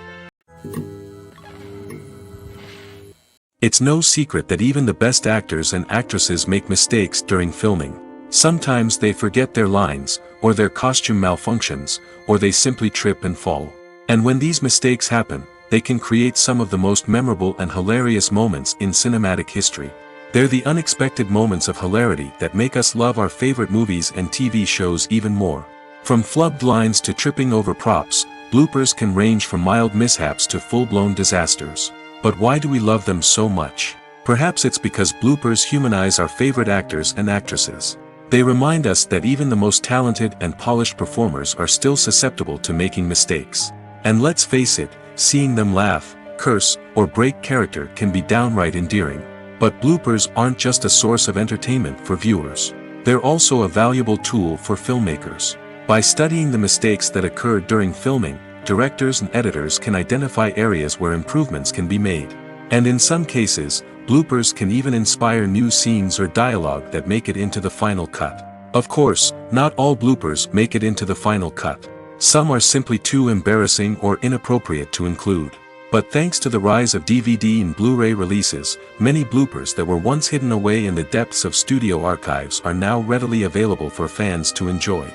It's no secret that even the best actors and actresses make mistakes during filming. Sometimes they forget their lines, or their costume malfunctions, or they simply trip and fall. And when these mistakes happen, they can create some of the most memorable and hilarious moments in cinematic history. They're the unexpected moments of hilarity that make us love our favorite movies and TV shows even more. From flubbed lines to tripping over props, bloopers can range from mild mishaps to full-blown disasters. But why do we love them so much? Perhaps it's because bloopers humanize our favorite actors and actresses. They remind us that even the most talented and polished performers are still susceptible to making mistakes. And let's face it, seeing them laugh, curse, or break character can be downright endearing. But bloopers aren't just a source of entertainment for viewers. They're also a valuable tool for filmmakers. By studying the mistakes that occurred during filming, directors and editors can identify areas where improvements can be made. And in some cases, bloopers can even inspire new scenes or dialogue that make it into the final cut. Of course, not all bloopers make it into the final cut. Some are simply too embarrassing or inappropriate to include. But thanks to the rise of DVD and Blu-ray releases, many bloopers that were once hidden away in the depths of studio archives are now readily available for fans to enjoy.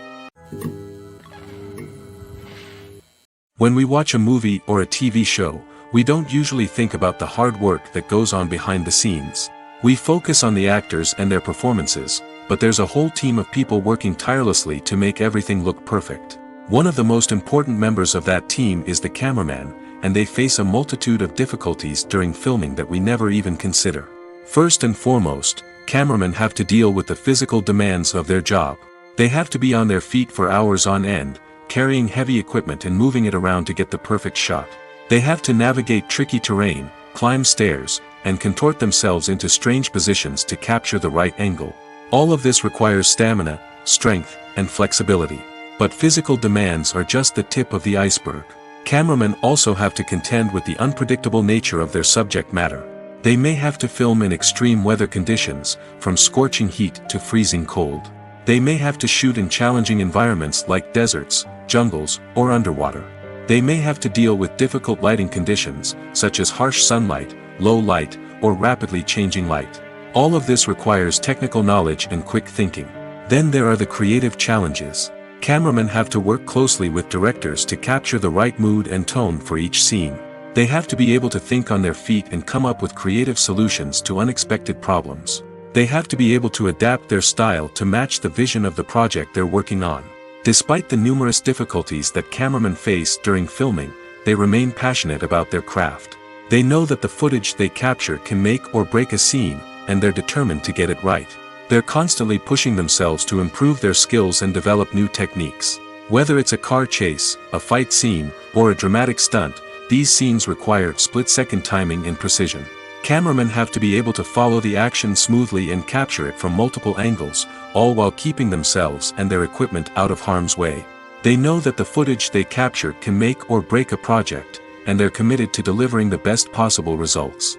When we watch a movie or a TV show, we don't usually think about the hard work that goes on behind the scenes. We focus on the actors and their performances, but there's a whole team of people working tirelessly to make everything look perfect. One of the most important members of that team is the cameraman, and they face a multitude of difficulties during filming that we never even consider. First and foremost, cameramen have to deal with the physical demands of their job. They have to be on their feet for hours on end, carrying heavy equipment and moving it around to get the perfect shot. They have to navigate tricky terrain, climb stairs, and contort themselves into strange positions to capture the right angle. All of this requires stamina, strength, and flexibility. But physical demands are just the tip of the iceberg. Cameramen also have to contend with the unpredictable nature of their subject matter. They may have to film in extreme weather conditions, from scorching heat to freezing cold. They may have to shoot in challenging environments like deserts, jungles, or underwater. They may have to deal with difficult lighting conditions, such as harsh sunlight, low light, or rapidly changing light. All of this requires technical knowledge and quick thinking. Then there are the creative challenges. Cameramen have to work closely with directors to capture the right mood and tone for each scene. They have to be able to think on their feet and come up with creative solutions to unexpected problems. They have to be able to adapt their style to match the vision of the project they're working on. Despite the numerous difficulties that cameramen face during filming, they remain passionate about their craft. They know that the footage they capture can make or break a scene, and they're determined to get it right. They're constantly pushing themselves to improve their skills and develop new techniques. Whether it's a car chase, a fight scene, or a dramatic stunt, these scenes require split-second timing and precision. Cameramen have to be able to follow the action smoothly and capture it from multiple angles, all while keeping themselves and their equipment out of harm's way. They know that the footage they capture can make or break a project, and they're committed to delivering the best possible results.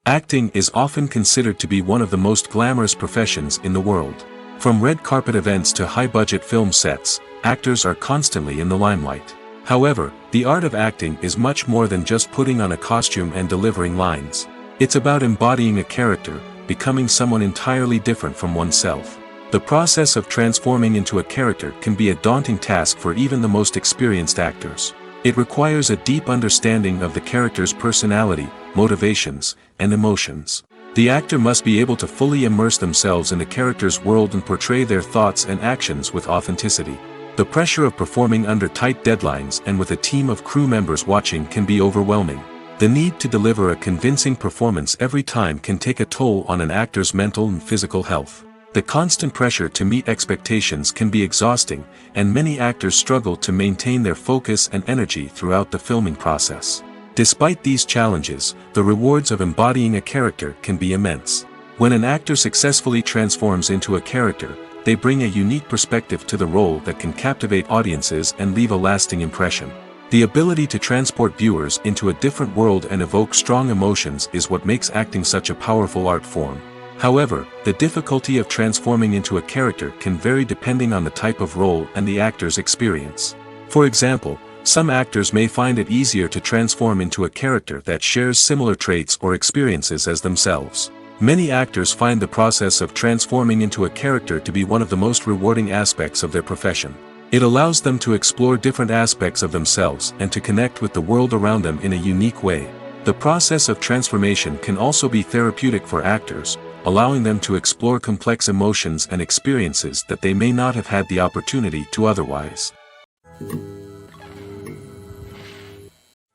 Acting is often considered to be one of the most glamorous professions in the world. From red carpet events to high-budget film sets, actors are constantly in the limelight. However, the art of acting is much more than just putting on a costume and delivering lines. It's about embodying a character, becoming someone entirely different from oneself. The process of transforming into a character can be a daunting task for even the most experienced actors. It requires a deep understanding of the character's personality, motivations, and emotions. The actor must be able to fully immerse themselves in the character's world and portray their thoughts and actions with authenticity. The pressure of performing under tight deadlines and with a team of crew members watching can be overwhelming. The need to deliver a convincing performance every time can take a toll on an actor's mental and physical health. The constant pressure to meet expectations can be exhausting, and many actors struggle to maintain their focus and energy throughout the filming process. Despite these challenges, the rewards of embodying a character can be immense. When an actor successfully transforms into a character, they bring a unique perspective to the role that can captivate audiences and leave a lasting impression. The ability to transport viewers into a different world and evoke strong emotions is what makes acting such a powerful art form. However, the difficulty of transforming into a character can vary depending on the type of role and the actor's experience. For example, some actors may find it easier to transform into a character that shares similar traits or experiences as themselves. Many actors find the process of transforming into a character to be one of the most rewarding aspects of their profession. It allows them to explore different aspects of themselves and to connect with the world around them in a unique way. The process of transformation can also be therapeutic for actors, allowing them to explore complex emotions and experiences that they may not have had the opportunity to otherwise.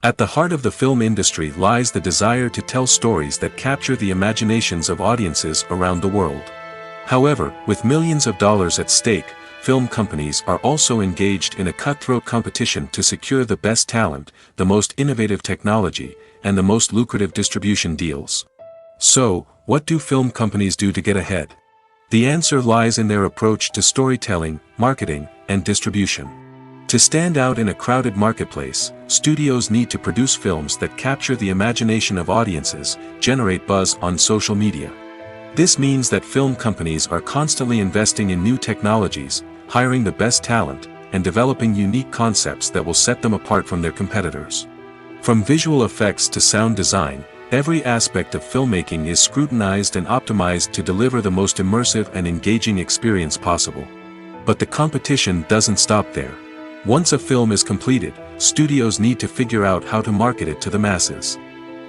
At the heart of the film industry lies the desire to tell stories that capture the imaginations of audiences around the world. However, with millions of dollars at stake, film companies are also engaged in a cutthroat competition to secure the best talent, the most innovative technology, and the most lucrative distribution deals. So, what do film companies do to get ahead? The answer lies in their approach to storytelling, marketing, and distribution. To stand out in a crowded marketplace, studios need to produce films that capture the imagination of audiences, generate buzz on social media. This means that film companies are constantly investing in new technologies, hiring the best talent, and developing unique concepts that will set them apart from their competitors. From visual effects to sound design, every aspect of filmmaking is scrutinized and optimized to deliver the most immersive and engaging experience possible. But the competition doesn't stop there. Once a film is completed, studios need to figure out how to market it to the masses.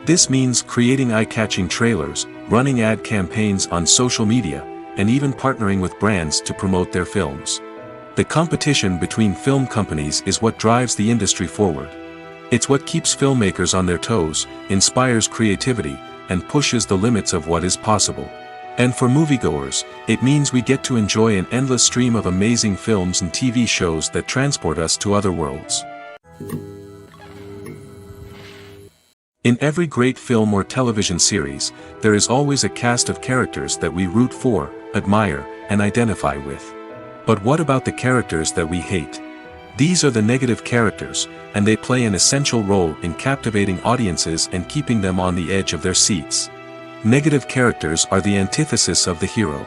This means creating eye-catching trailers, running ad campaigns on social media, and even partnering with brands to promote their films. The competition between film companies is what drives the industry forward. It's what keeps filmmakers on their toes, inspires creativity, and pushes the limits of what is possible. And for moviegoers, it means we get to enjoy an endless stream of amazing films and TV shows that transport us to other worlds. In every great film or television series, there is always a cast of characters that we root for, admire, and identify with. But what about the characters that we hate? These are the negative characters, and they play an essential role in captivating audiences and keeping them on the edge of their seats. Negative characters are the antithesis of the hero.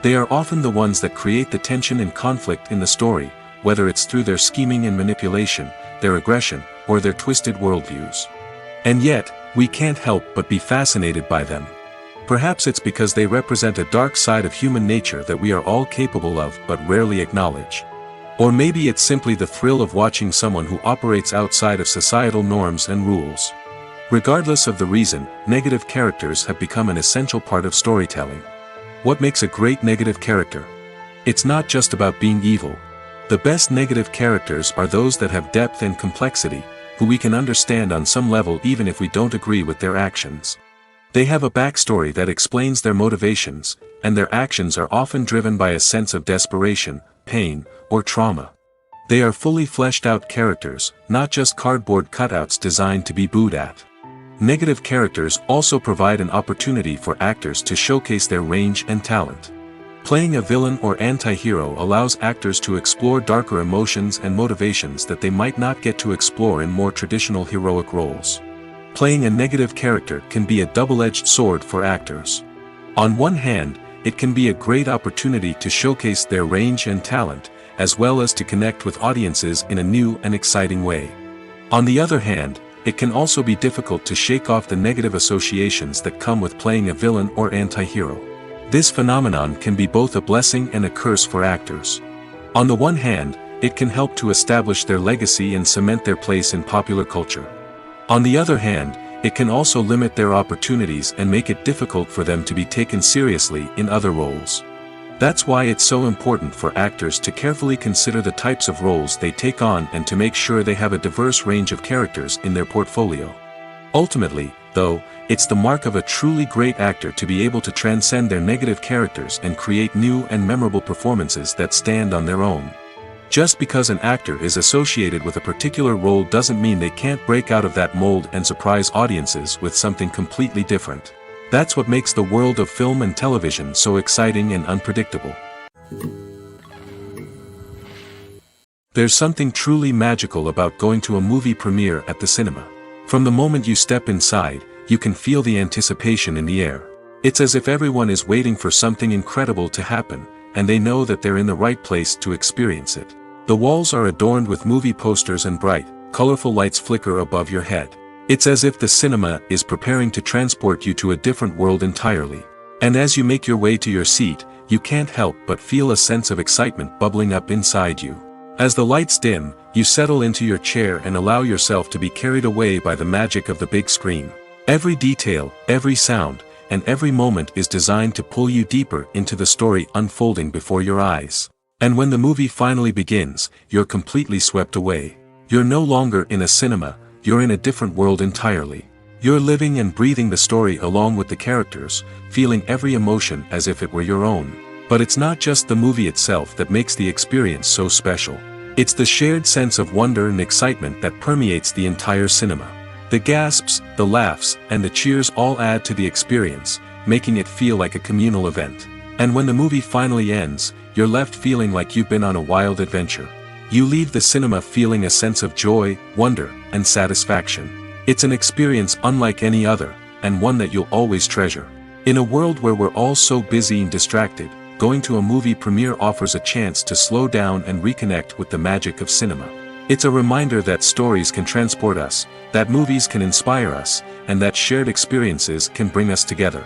They are often the ones that create the tension and conflict in the story, whether it's through their scheming and manipulation, their aggression, or their twisted worldviews. And yet, we can't help but be fascinated by them. Perhaps it's because they represent a dark side of human nature that we are all capable of but rarely acknowledge. Or maybe it's simply the thrill of watching someone who operates outside of societal norms and rules. Regardless of the reason, negative characters have become an essential part of storytelling. What makes a great negative character? It's not just about being evil. The best negative characters are those that have depth and complexity, who we can understand on some level even if we don't agree with their actions. They have a backstory that explains their motivations, and their actions are often driven by a sense of desperation, pain, or trauma. They are fully fleshed out characters, not just cardboard cutouts designed to be booed at. Negative characters also provide an opportunity for actors to showcase their range and talent. Playing a villain or anti-hero allows actors to explore darker emotions and motivations that they might not get to explore in more traditional heroic roles. Playing a negative character can be a double-edged sword for actors. On one hand, it can be a great opportunity to showcase their range and talent, as well as to connect with audiences in a new and exciting way. On the other hand, it can also be difficult to shake off the negative associations that come with playing a villain or anti-hero. This phenomenon can be both a blessing and a curse for actors. On the one hand, it can help to establish their legacy and cement their place in popular culture. On the other hand, it can also limit their opportunities and make it difficult for them to be taken seriously in other roles. That's why it's so important for actors to carefully consider the types of roles they take on and to make sure they have a diverse range of characters in their portfolio. Ultimately, though, it's the mark of a truly great actor to be able to transcend their negative characters and create new and memorable performances that stand on their own. Just because an actor is associated with a particular role doesn't mean they can't break out of that mold and surprise audiences with something completely different. That's what makes the world of film and television so exciting and unpredictable. There's something truly magical about going to a movie premiere at the cinema. From the moment you step inside, you can feel the anticipation in the air. It's as if everyone is waiting for something incredible to happen, and they know that they're in the right place to experience it. The walls are adorned with movie posters and bright, colorful lights flicker above your head. It's as if the cinema is preparing to transport you to a different world entirely. And as you make your way to your seat, you can't help but feel a sense of excitement bubbling up inside you. As the lights dim, you settle into your chair and allow yourself to be carried away by the magic of the big screen. Every detail, every sound, and every moment is designed to pull you deeper into the story unfolding before your eyes. And when the movie finally begins, you're completely swept away. You're no longer in a cinema, you're in a different world entirely. You're living and breathing the story along with the characters, feeling every emotion as if it were your own. But it's not just the movie itself that makes the experience so special. It's the shared sense of wonder and excitement that permeates the entire cinema. The gasps, the laughs, and the cheers all add to the experience, making it feel like a communal event. And when the movie finally ends, you're left feeling like you've been on a wild adventure. You leave the cinema feeling a sense of joy, wonder, and satisfaction. It's an experience unlike any other, and one that you'll always treasure. In a world where we're all so busy and distracted, going to a movie premiere offers a chance to slow down and reconnect with the magic of cinema. It's a reminder that stories can transport us, that movies can inspire us, and that shared experiences can bring us together.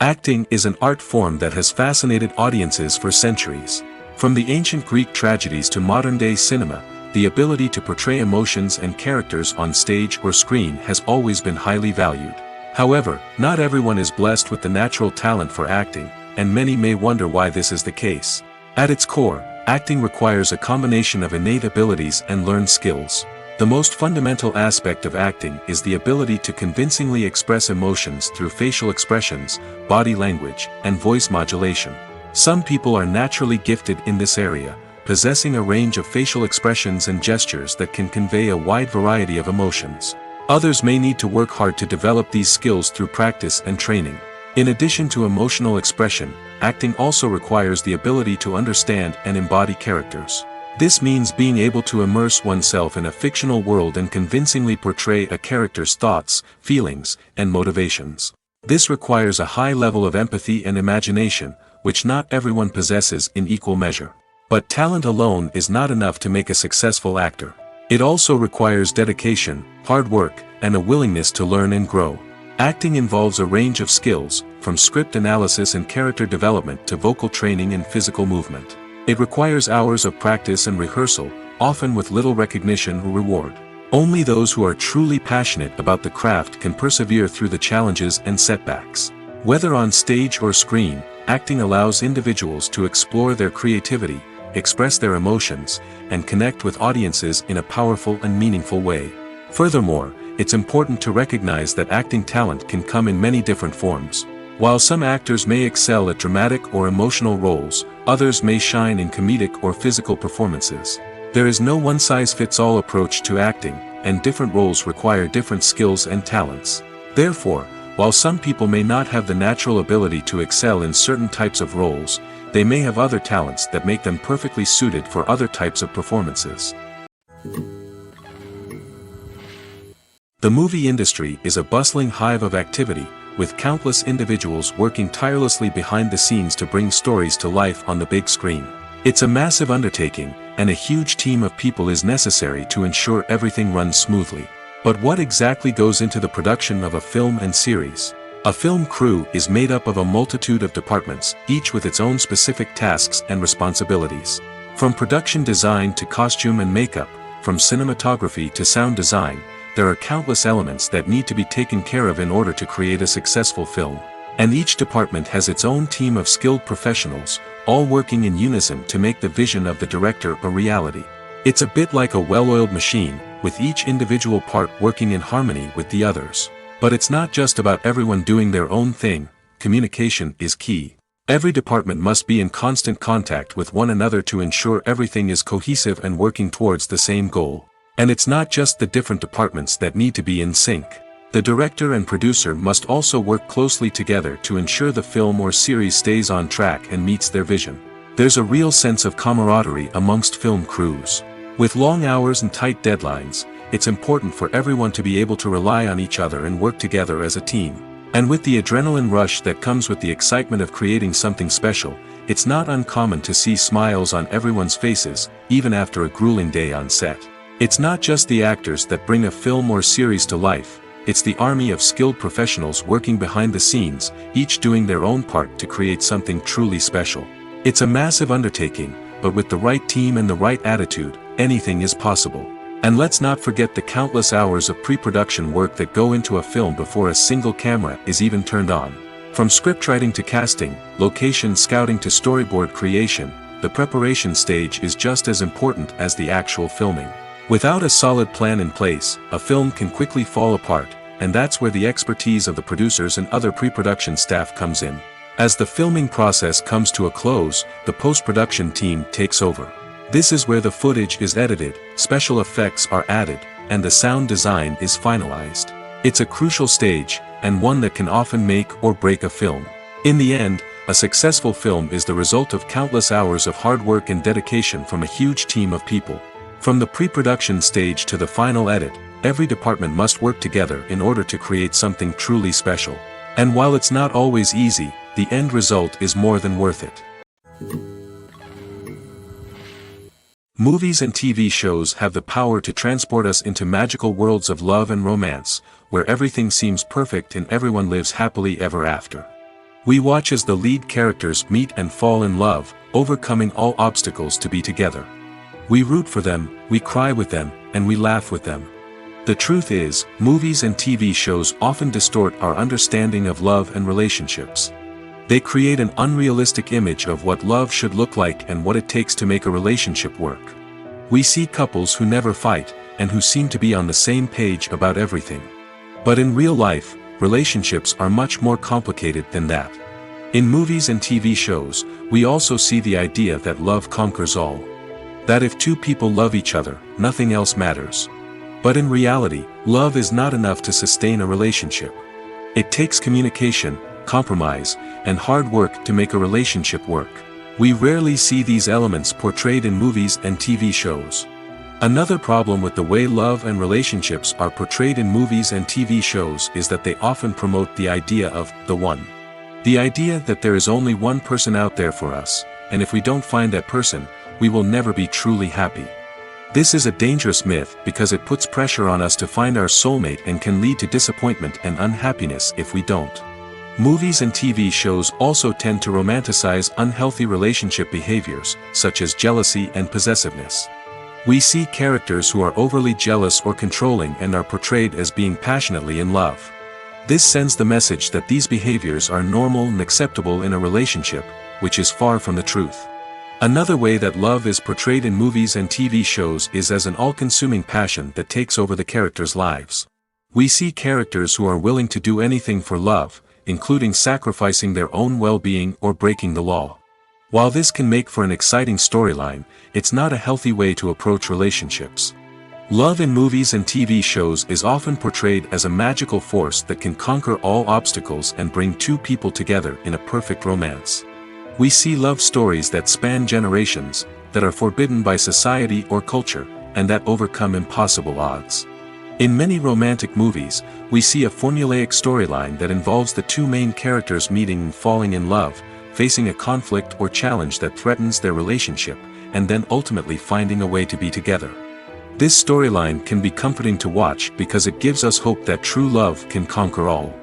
Acting is an art form that has fascinated audiences for centuries. From the ancient Greek tragedies to modern-day cinema, the ability to portray emotions and characters on stage or screen has always been highly valued. However, not everyone is blessed with the natural talent for acting, and many may wonder why this is the case. At its core, acting requires a combination of innate abilities and learned skills. The most fundamental aspect of acting is the ability to convincingly express emotions through facial expressions, body language, and voice modulation. Some people are naturally gifted in this area, possessing a range of facial expressions and gestures that can convey a wide variety of emotions. Others may need to work hard to develop these skills through practice and training. In addition to emotional expression, acting also requires the ability to understand and embody characters. This means being able to immerse oneself in a fictional world and convincingly portray a character's thoughts, feelings, and motivations. This requires a high level of empathy and imagination, which not everyone possesses in equal measure. But talent alone is not enough to make a successful actor. It also requires dedication, hard work, and a willingness to learn and grow. Acting involves a range of skills, from script analysis and character development to vocal training and physical movement. It requires hours of practice and rehearsal, often with little recognition or reward. Only those who are truly passionate about the craft can persevere through the challenges and setbacks. Whether on stage or screen, acting allows individuals to explore their creativity, express their emotions, and connect with audiences in a powerful and meaningful way. Furthermore, it's important to recognize that acting talent can come in many different forms. While some actors may excel at dramatic or emotional roles, others may shine in comedic or physical performances. There is no one-size-fits-all approach to acting, and different roles require different skills and talents. Therefore, while some people may not have the natural ability to excel in certain types of roles, they may have other talents that make them perfectly suited for other types of performances. The movie industry is a bustling hive of activity, with countless individuals working tirelessly behind the scenes to bring stories to life on the big screen. It's a massive undertaking, and a huge team of people is necessary to ensure everything runs smoothly. But what exactly goes into the production of a film and series? A film crew is made up of a multitude of departments, each with its own specific tasks and responsibilities. From production design to costume and makeup, from cinematography to sound design, there are countless elements that need to be taken care of in order to create a successful film. And each department has its own team of skilled professionals, all working in unison to make the vision of the director a reality. It's a bit like a well-oiled machine, with each individual part working in harmony with the others. But it's not just about everyone doing their own thing. Communication is key. Every department must be in constant contact with one another to ensure everything is cohesive and working towards the same goal. And it's not just the different departments that need to be in sync. The director and producer must also work closely together to ensure the film or series stays on track and meets their vision. There's a real sense of camaraderie amongst film crews. With long hours and tight deadlines, it's important for everyone to be able to rely on each other and work together as a team. And with the adrenaline rush that comes with the excitement of creating something special, it's not uncommon to see smiles on everyone's faces, even after a grueling day on set. It's not just the actors that bring a film or series to life, it's the army of skilled professionals working behind the scenes, each doing their own part to create something truly special. It's a massive undertaking, but with the right team and the right attitude, anything is possible. And let's not forget the countless hours of pre-production work that go into a film before a single camera is even turned on. From scriptwriting to casting, location scouting to storyboard creation, the preparation stage is just as important as the actual filming. Without a solid plan in place, a film can quickly fall apart, and that's where the expertise of the producers and other pre-production staff comes in. As the filming process comes to a close, the post-production team takes over. This is where the footage is edited, special effects are added, and the sound design is finalized. It's a crucial stage, and one that can often make or break a film. In the end, a successful film is the result of countless hours of hard work and dedication from a huge team of people. From the pre-production stage to the final edit, every department must work together in order to create something truly special. And while it's not always easy, the end result is more than worth it. Movies and TV shows have the power to transport us into magical worlds of love and romance, where everything seems perfect and everyone lives happily ever after. We watch as the lead characters meet and fall in love, overcoming all obstacles to be together. We root for them, we cry with them, and we laugh with them. The truth is, movies and TV shows often distort our understanding of love and relationships. They create an unrealistic image of what love should look like and what it takes to make a relationship work. We see couples who never fight, and who seem to be on the same page about everything. But in real life, relationships are much more complicated than that. In movies and TV shows, we also see the idea that love conquers all. That if two people love each other, nothing else matters. But in reality, love is not enough to sustain a relationship. It takes communication, compromise, and hard work to make a relationship work. We rarely see these elements portrayed in movies and TV shows. Another problem with the way love and relationships are portrayed in movies and TV shows is that they often promote the idea of the one. The idea that there is only one person out there for us, and if we don't find that person, we will never be truly happy. This is a dangerous myth because it puts pressure on us to find our soulmate and can lead to disappointment and unhappiness if we don't. Movies and TV shows also tend to romanticize unhealthy relationship behaviors, such as jealousy and possessiveness. We see characters who are overly jealous or controlling and are portrayed as being passionately in love. This sends the message that these behaviors are normal and acceptable in a relationship, which is far from the truth. Another way that love is portrayed in movies and TV shows is as an all-consuming passion that takes over the characters' lives. We see characters who are willing to do anything for love, including sacrificing their own well-being or breaking the law. While this can make for an exciting storyline, it's not a healthy way to approach relationships. Love in movies and TV shows is often portrayed as a magical force that can conquer all obstacles and bring two people together in a perfect romance. We see love stories that span generations, that are forbidden by society or culture, and that overcome impossible odds. In many romantic movies, we see a formulaic storyline that involves the two main characters meeting and falling in love, facing a conflict or challenge that threatens their relationship, and then ultimately finding a way to be together. This storyline can be comforting to watch because it gives us hope that true love can conquer all.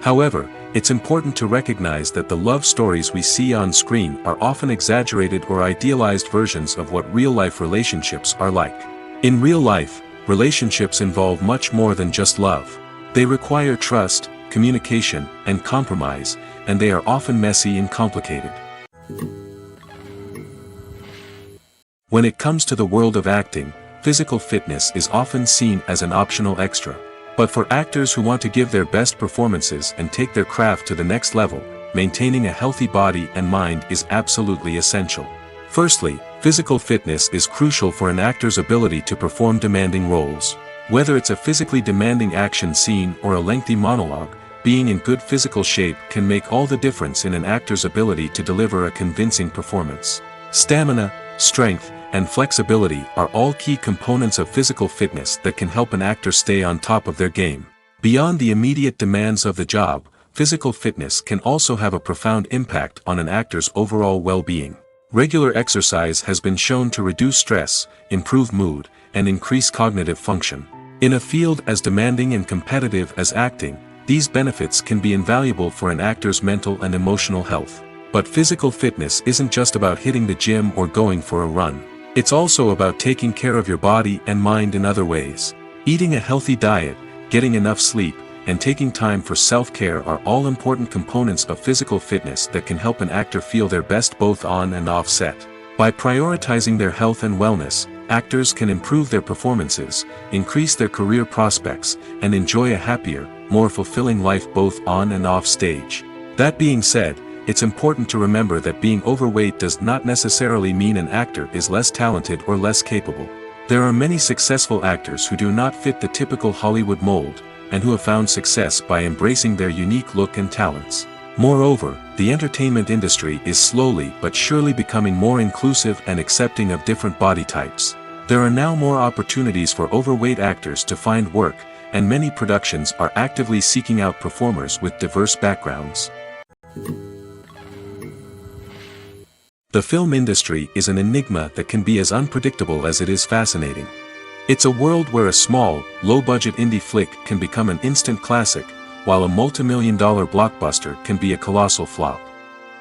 However, it's important to recognize that the love stories we see on screen are often exaggerated or idealized versions of what real-life relationships are like. In real life, relationships involve much more than just love. They require trust, communication, and compromise, and they are often messy and complicated. When it comes to the world of acting, physical fitness is often seen as an optional extra. But for actors who want to give their best performances and take their craft to the next level, maintaining a healthy body and mind is absolutely essential. Firstly, physical fitness is crucial for an actor's ability to perform demanding roles. Whether it's a physically demanding action scene or a lengthy monologue, being in good physical shape can make all the difference in an actor's ability to deliver a convincing performance. Stamina, strength, and flexibility are all key components of physical fitness that can help an actor stay on top of their game. Beyond the immediate demands of the job, physical fitness can also have a profound impact on an actor's overall well-being. Regular exercise has been shown to reduce stress, improve mood, and increase cognitive function. In a field as demanding and competitive as acting, these benefits can be invaluable for an actor's mental and emotional health. But physical fitness isn't just about hitting the gym or going for a run. It's also about taking care of your body and mind in other ways. Eating a healthy diet, getting enough sleep, and taking time for self-care are all important components of physical fitness that can help an actor feel their best both on and off set. By prioritizing their health and wellness, actors can improve their performances, increase their career prospects, and enjoy a happier, more fulfilling life both on and off stage. That being said, it's important to remember that being overweight does not necessarily mean an actor is less talented or less capable. There are many successful actors who do not fit the typical Hollywood mold, and who have found success by embracing their unique look and talents. Moreover, the entertainment industry is slowly but surely becoming more inclusive and accepting of different body types. There are now more opportunities for overweight actors to find work, and many productions are actively seeking out performers with diverse backgrounds. The film industry is an enigma that can be as unpredictable as it is fascinating. It's a world where a small, low-budget indie flick can become an instant classic, while a multi-million-dollar blockbuster can be a colossal flop.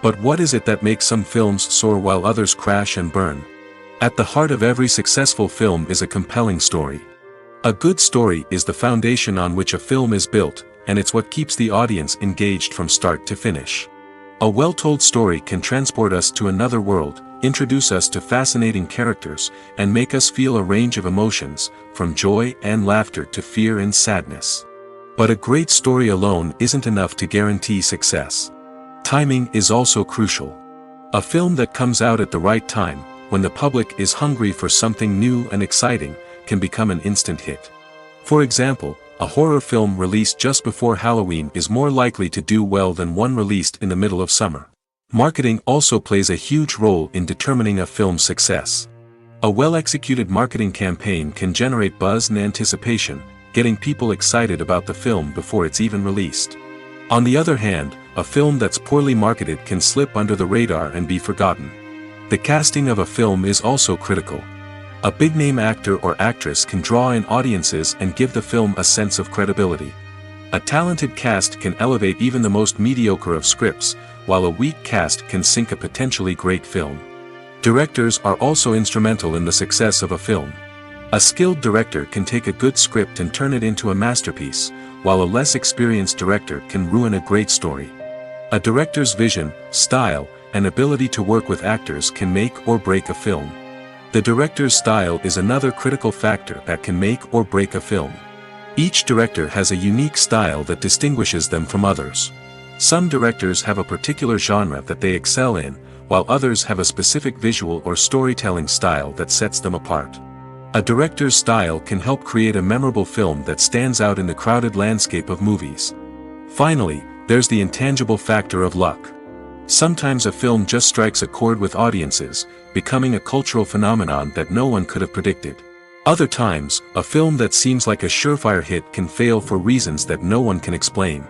But what is it that makes some films soar while others crash and burn? At the heart of every successful film is a compelling story. A good story is the foundation on which a film is built, and it's what keeps the audience engaged from start to finish. A well-told story can transport us to another world, introduce us to fascinating characters, and make us feel a range of emotions, from joy and laughter to fear and sadness. But a great story alone isn't enough to guarantee success. Timing is also crucial. A film that comes out at the right time, when the public is hungry for something new and exciting, can become an instant hit. For example, a horror film released just before Halloween is more likely to do well than one released in the middle of summer. Marketing also plays a huge role in determining a film's success. A well-executed marketing campaign can generate buzz and anticipation, getting people excited about the film before it's even released. On the other hand, a film that's poorly marketed can slip under the radar and be forgotten. The casting of a film is also critical. A big-name actor or actress can draw in audiences and give the film a sense of credibility. A talented cast can elevate even the most mediocre of scripts, while a weak cast can sink a potentially great film. Directors are also instrumental in the success of a film. A skilled director can take a good script and turn it into a masterpiece, while a less experienced director can ruin a great story. A director's vision, style, and ability to work with actors can make or break a film. The director's style is another critical factor that can make or break a film. Each director has a unique style that distinguishes them from others. Some directors have a particular genre that they excel in, while others have a specific visual or storytelling style that sets them apart. A director's style can help create a memorable film that stands out in the crowded landscape of movies. Finally, there's the intangible factor of luck. Sometimes a film just strikes a chord with audiences, becoming a cultural phenomenon that no one could have predicted. Other times, a film that seems like a surefire hit can fail for reasons that no one can explain.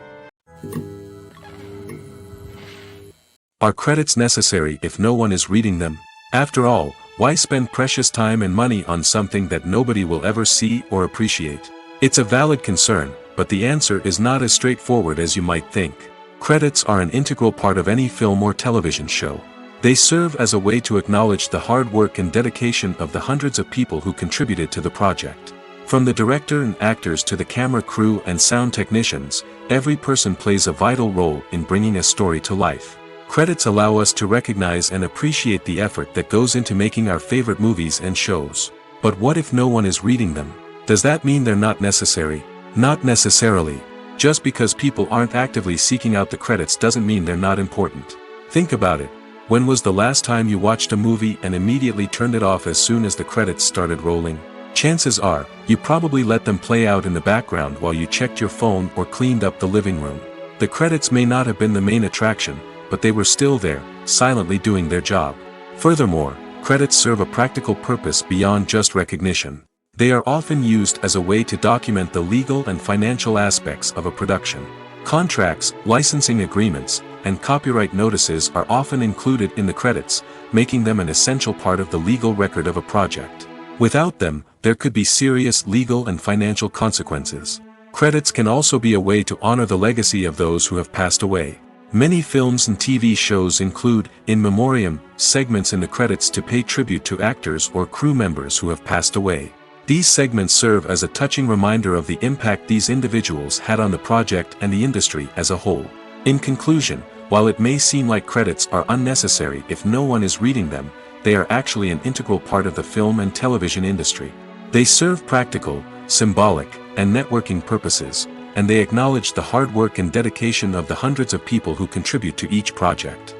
Are credits necessary if no one is reading them? After all, why spend precious time and money on something that nobody will ever see or appreciate? It's a valid concern, but the answer is not as straightforward as you might think. Credits are an integral part of any film or television show. They serve as a way to acknowledge the hard work and dedication of the hundreds of people who contributed to the project. From the director and actors to the camera crew and sound technicians, every person plays a vital role in bringing a story to life. Credits allow us to recognize and appreciate the effort that goes into making our favorite movies and shows. But what if no one is reading them? Does that mean they're not necessary? Not necessarily. Just because people aren't actively seeking out the credits doesn't mean they're not important. Think about it. When was the last time you watched a movie and immediately turned it off as soon as the credits started rolling? Chances are, you probably let them play out in the background while you checked your phone or cleaned up the living room. The credits may not have been the main attraction, but they were still there, silently doing their job. Furthermore, credits serve a practical purpose beyond just recognition. They are often used as a way to document the legal and financial aspects of a production. Contracts, licensing agreements, and copyright notices are often included in the credits, making them an essential part of the legal record of a project. Without them, there could be serious legal and financial consequences. Credits can also be a way to honor the legacy of those who have passed away. Many films and TV shows include, in memoriam, segments in the credits to pay tribute to actors or crew members who have passed away. These segments serve as a touching reminder of the impact these individuals had on the project and the industry as a whole. In conclusion, while it may seem like credits are unnecessary if no one is reading them, they are actually an integral part of the film and television industry. They serve practical, symbolic, and networking purposes, and they acknowledge the hard work and dedication of the hundreds of people who contribute to each project.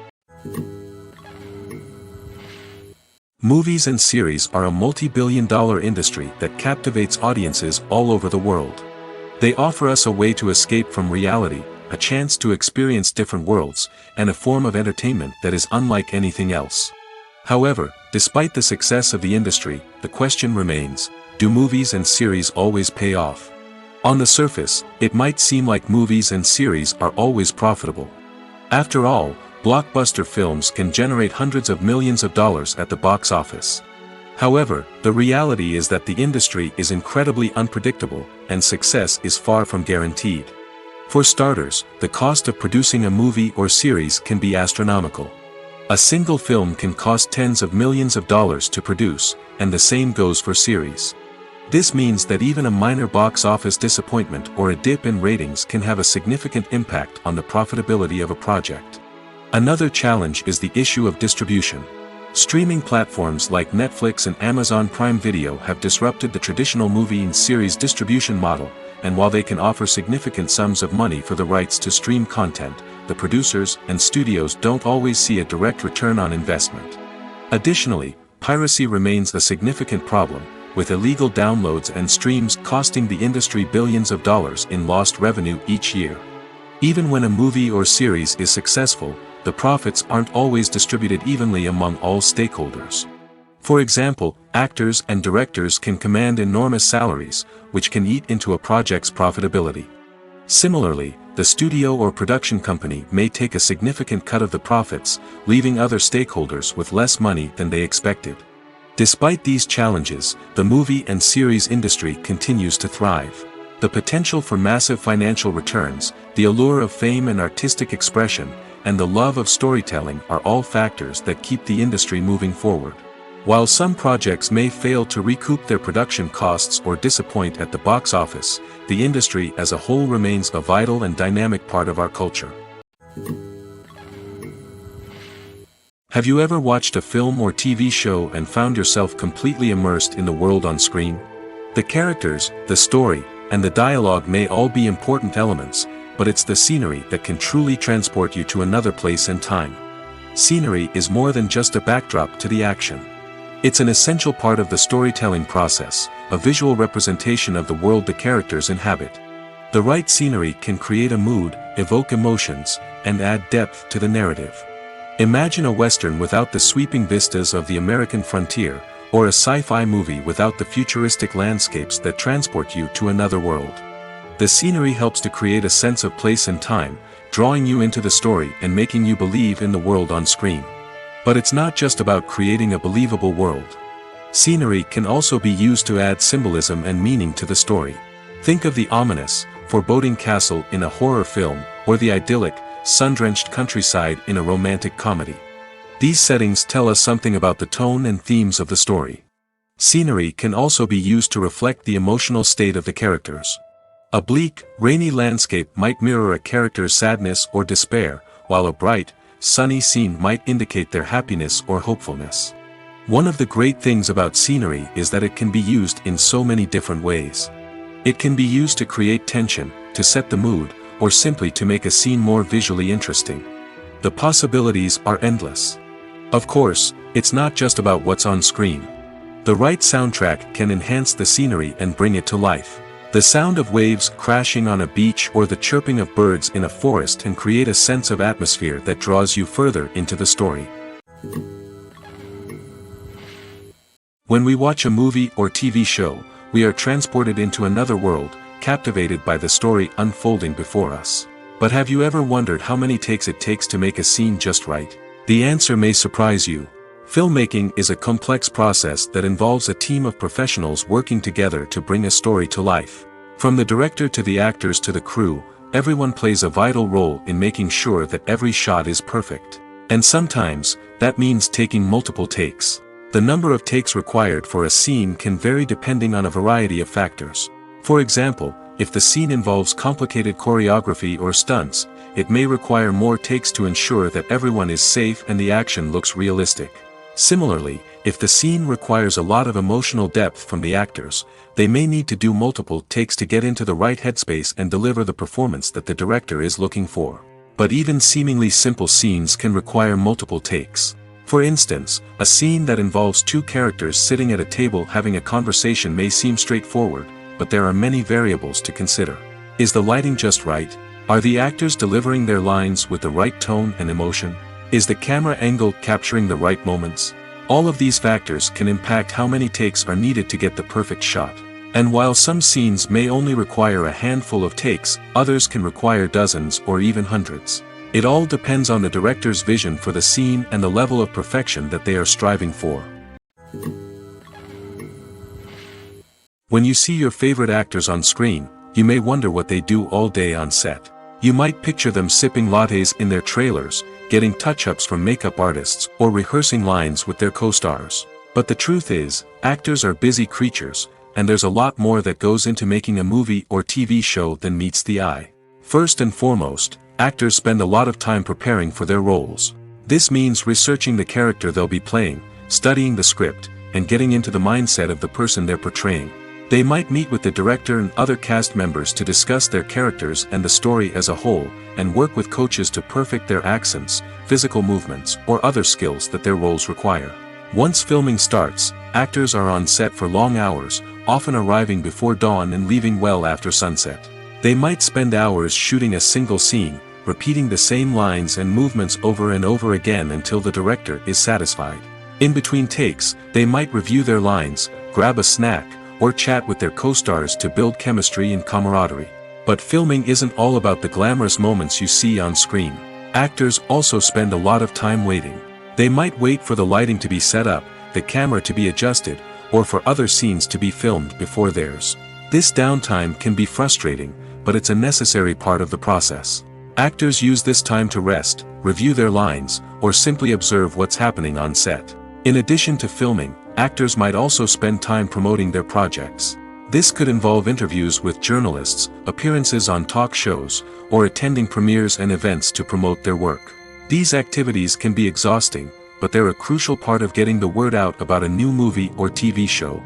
Movies and series are a multi-billion-dollar industry that captivates audiences all over the world. They offer us a way to escape from reality, a chance to experience different worlds, and a form of entertainment that is unlike anything else. However, despite the success of the industry, the question remains, do movies and series always pay off? On the surface, it might seem like movies and series are always profitable. After all, blockbuster films can generate hundreds of millions of dollars at the box office. However, the reality is that the industry is incredibly unpredictable, and success is far from guaranteed. For starters, the cost of producing a movie or series can be astronomical. A single film can cost tens of millions of dollars to produce, and the same goes for series. This means that even a minor box office disappointment or a dip in ratings can have a significant impact on the profitability of a project. Another challenge is the issue of distribution. Streaming platforms like Netflix and Amazon Prime Video have disrupted the traditional movie and series distribution model, and while they can offer significant sums of money for the rights to stream content, the producers and studios don't always see a direct return on investment. Additionally, piracy remains a significant problem, with illegal downloads and streams costing the industry billions of dollars in lost revenue each year. Even when a movie or series is successful, the profits aren't always distributed evenly among all stakeholders. For example, actors and directors can command enormous salaries, which can eat into a project's profitability. Similarly, the studio or production company may take a significant cut of the profits, leaving other stakeholders with less money than they expected. Despite these challenges, the movie and series industry continues to thrive. The potential for massive financial returns, the allure of fame and artistic expression, and the love of storytelling are all factors that keep the industry moving forward. While some projects may fail to recoup their production costs or disappoint at the box office, the industry as a whole remains a vital and dynamic part of our culture. Have you ever watched a film or TV show and found yourself completely immersed in the world on screen? The characters, the story, and the dialogue may all be important elements, but it's the scenery that can truly transport you to another place and time. Scenery is more than just a backdrop to the action. It's an essential part of the storytelling process, a visual representation of the world the characters inhabit. The right scenery can create a mood, evoke emotions, and add depth to the narrative. Imagine a Western without the sweeping vistas of the American frontier, or a sci-fi movie without the futuristic landscapes that transport you to another world. The scenery helps to create a sense of place and time, drawing you into the story and making you believe in the world on screen. But it's not just about creating a believable world. Scenery can also be used to add symbolism and meaning to the story. Think of the ominous, foreboding castle in a horror film, or the idyllic, sun-drenched countryside in a romantic comedy. These settings tell us something about the tone and themes of the story. Scenery can also be used to reflect the emotional state of the characters. A bleak, rainy landscape might mirror a character's sadness or despair, while a bright, sunny scene might indicate their happiness or hopefulness. One of the great things about scenery is that it can be used in so many different ways. It can be used to create tension, to set the mood, or simply to make a scene more visually interesting. The possibilities are endless. Of course, it's not just about what's on screen. The right soundtrack can enhance the scenery and bring it to life. The sound of waves crashing on a beach or the chirping of birds in a forest can create a sense of atmosphere that draws you further into the story. When we watch a movie or TV show, we are transported into another world, captivated by the story unfolding before us. But have you ever wondered how many takes it takes to make a scene just right? The answer may surprise you. Filmmaking is a complex process that involves a team of professionals working together to bring a story to life. From the director to the actors to the crew, everyone plays a vital role in making sure that every shot is perfect. And sometimes, that means taking multiple takes. The number of takes required for a scene can vary depending on a variety of factors. For example, if the scene involves complicated choreography or stunts, it may require more takes to ensure that everyone is safe and the action looks realistic. Similarly, if the scene requires a lot of emotional depth from the actors, they may need to do multiple takes to get into the right headspace and deliver the performance that the director is looking for. But even seemingly simple scenes can require multiple takes. For instance, a scene that involves two characters sitting at a table having a conversation may seem straightforward, but there are many variables to consider. Is the lighting just right? Are the actors delivering their lines with the right tone and emotion? Is the camera angle capturing the right moments? All of these factors can impact how many takes are needed to get the perfect shot. And while some scenes may only require a handful of takes, others can require dozens or even hundreds. It all depends on the director's vision for the scene and the level of perfection that they are striving for. When you see your favorite actors on screen, you may wonder what they do all day on set. You might picture them sipping lattes in their trailers, getting touch-ups from makeup artists, or rehearsing lines with their co-stars. But the truth is, actors are busy creatures, and there's a lot more that goes into making a movie or TV show than meets the eye. First and foremost, actors spend a lot of time preparing for their roles. This means researching the character they'll be playing, studying the script, and getting into the mindset of the person they're portraying. They might meet with the director and other cast members to discuss their characters and the story as a whole, and work with coaches to perfect their accents, physical movements, or other skills that their roles require. Once filming starts, actors are on set for long hours, often arriving before dawn and leaving well after sunset. They might spend hours shooting a single scene, repeating the same lines and movements over and over again until the director is satisfied. In between takes, they might review their lines, grab a snack, or chat with their co-stars to build chemistry and camaraderie. But filming isn't all about the glamorous moments you see on screen. Actors also spend a lot of time waiting. They might wait for the lighting to be set up, the camera to be adjusted, or for other scenes to be filmed before theirs. This downtime can be frustrating, but it's a necessary part of the process. Actors use this time to rest, review their lines, or simply observe what's happening on set. In addition to filming, actors might also spend time promoting their projects. This could involve interviews with journalists, appearances on talk shows, or attending premieres and events to promote their work. These activities can be exhausting, but they're a crucial part of getting the word out about a new movie or TV show.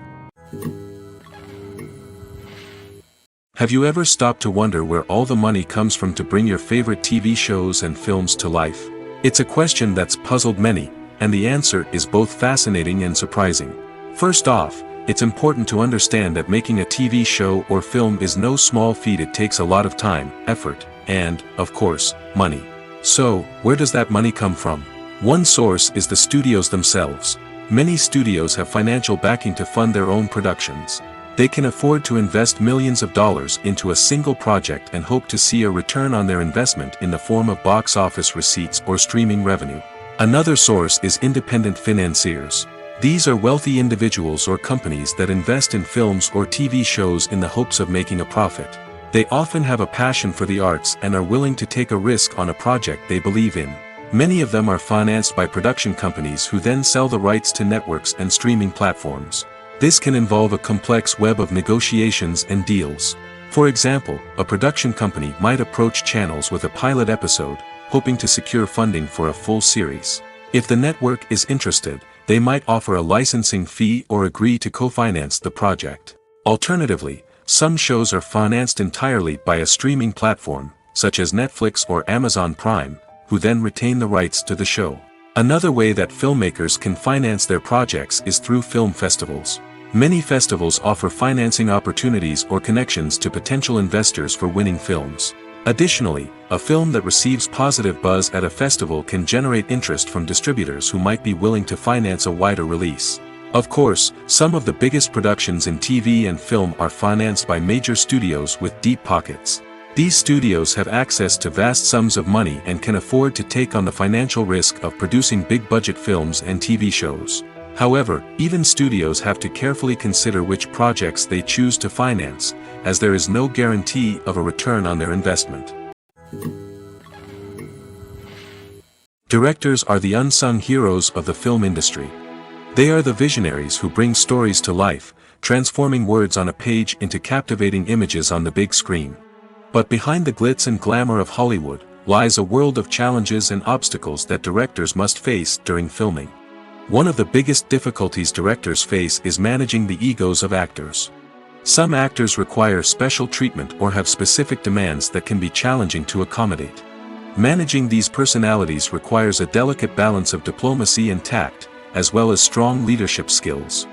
Have you ever stopped to wonder where all the money comes from to bring your favorite TV shows and films to life? It's a question that's puzzled many, and the answer is both fascinating and surprising. First off, it's important to understand that making a TV show or film is no small feat. It takes a lot of time, effort, and, of course, money. So, where does that money come from? One source is the studios themselves. Many studios have financial backing to fund their own productions. They can afford to invest millions of dollars into a single project and hope to see a return on their investment in the form of box office receipts or streaming revenue. Another source is independent financiers. These are wealthy individuals or companies that invest in films or TV shows in the hopes of making a profit. They often have a passion for the arts and are willing to take a risk on a project they believe in. Many of them are financed by production companies who then sell the rights to networks and streaming platforms. This can involve a complex web of negotiations and deals. For example, a production company might approach channels with a pilot episode, hoping to secure funding for a full series. If the network is interested, they might offer a licensing fee or agree to co-finance the project. Alternatively, some shows are financed entirely by a streaming platform, such as Netflix or Amazon Prime, who then retain the rights to the show. Another way that filmmakers can finance their projects is through film festivals. Many festivals offer financing opportunities or connections to potential investors for winning films. Additionally, a film that receives positive buzz at a festival can generate interest from distributors who might be willing to finance a wider release. Of course, some of the biggest productions in TV and film are financed by major studios with deep pockets. These studios have access to vast sums of money and can afford to take on the financial risk of producing big-budget films and TV shows. However, even studios have to carefully consider which projects they choose to finance, as there is no guarantee of a return on their investment. Directors are the unsung heroes of the film industry. They are the visionaries who bring stories to life, transforming words on a page into captivating images on the big screen. But behind the glitz and glamour of Hollywood, lies a world of challenges and obstacles that directors must face during filming. One of the biggest difficulties directors face is managing the egos of actors. Some actors require special treatment or have specific demands that can be challenging to accommodate. Managing these personalities requires a delicate balance of diplomacy and tact, as well as strong leadership skills.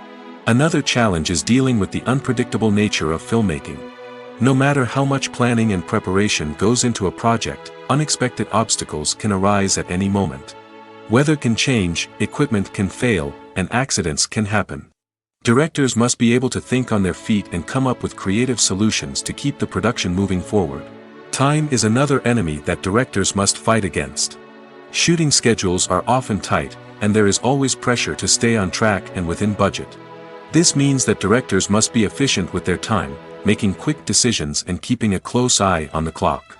Another challenge is dealing with the unpredictable nature of filmmaking. No matter how much planning and preparation goes into a project, unexpected obstacles can arise at any moment. Weather can change, equipment can fail, and accidents can happen. Directors must be able to think on their feet and come up with creative solutions to keep the production moving forward. Time is another enemy that directors must fight against. Shooting schedules are often tight, and there is always pressure to stay on track and within budget. This means that directors must be efficient with their time, making quick decisions and keeping a close eye on the clock.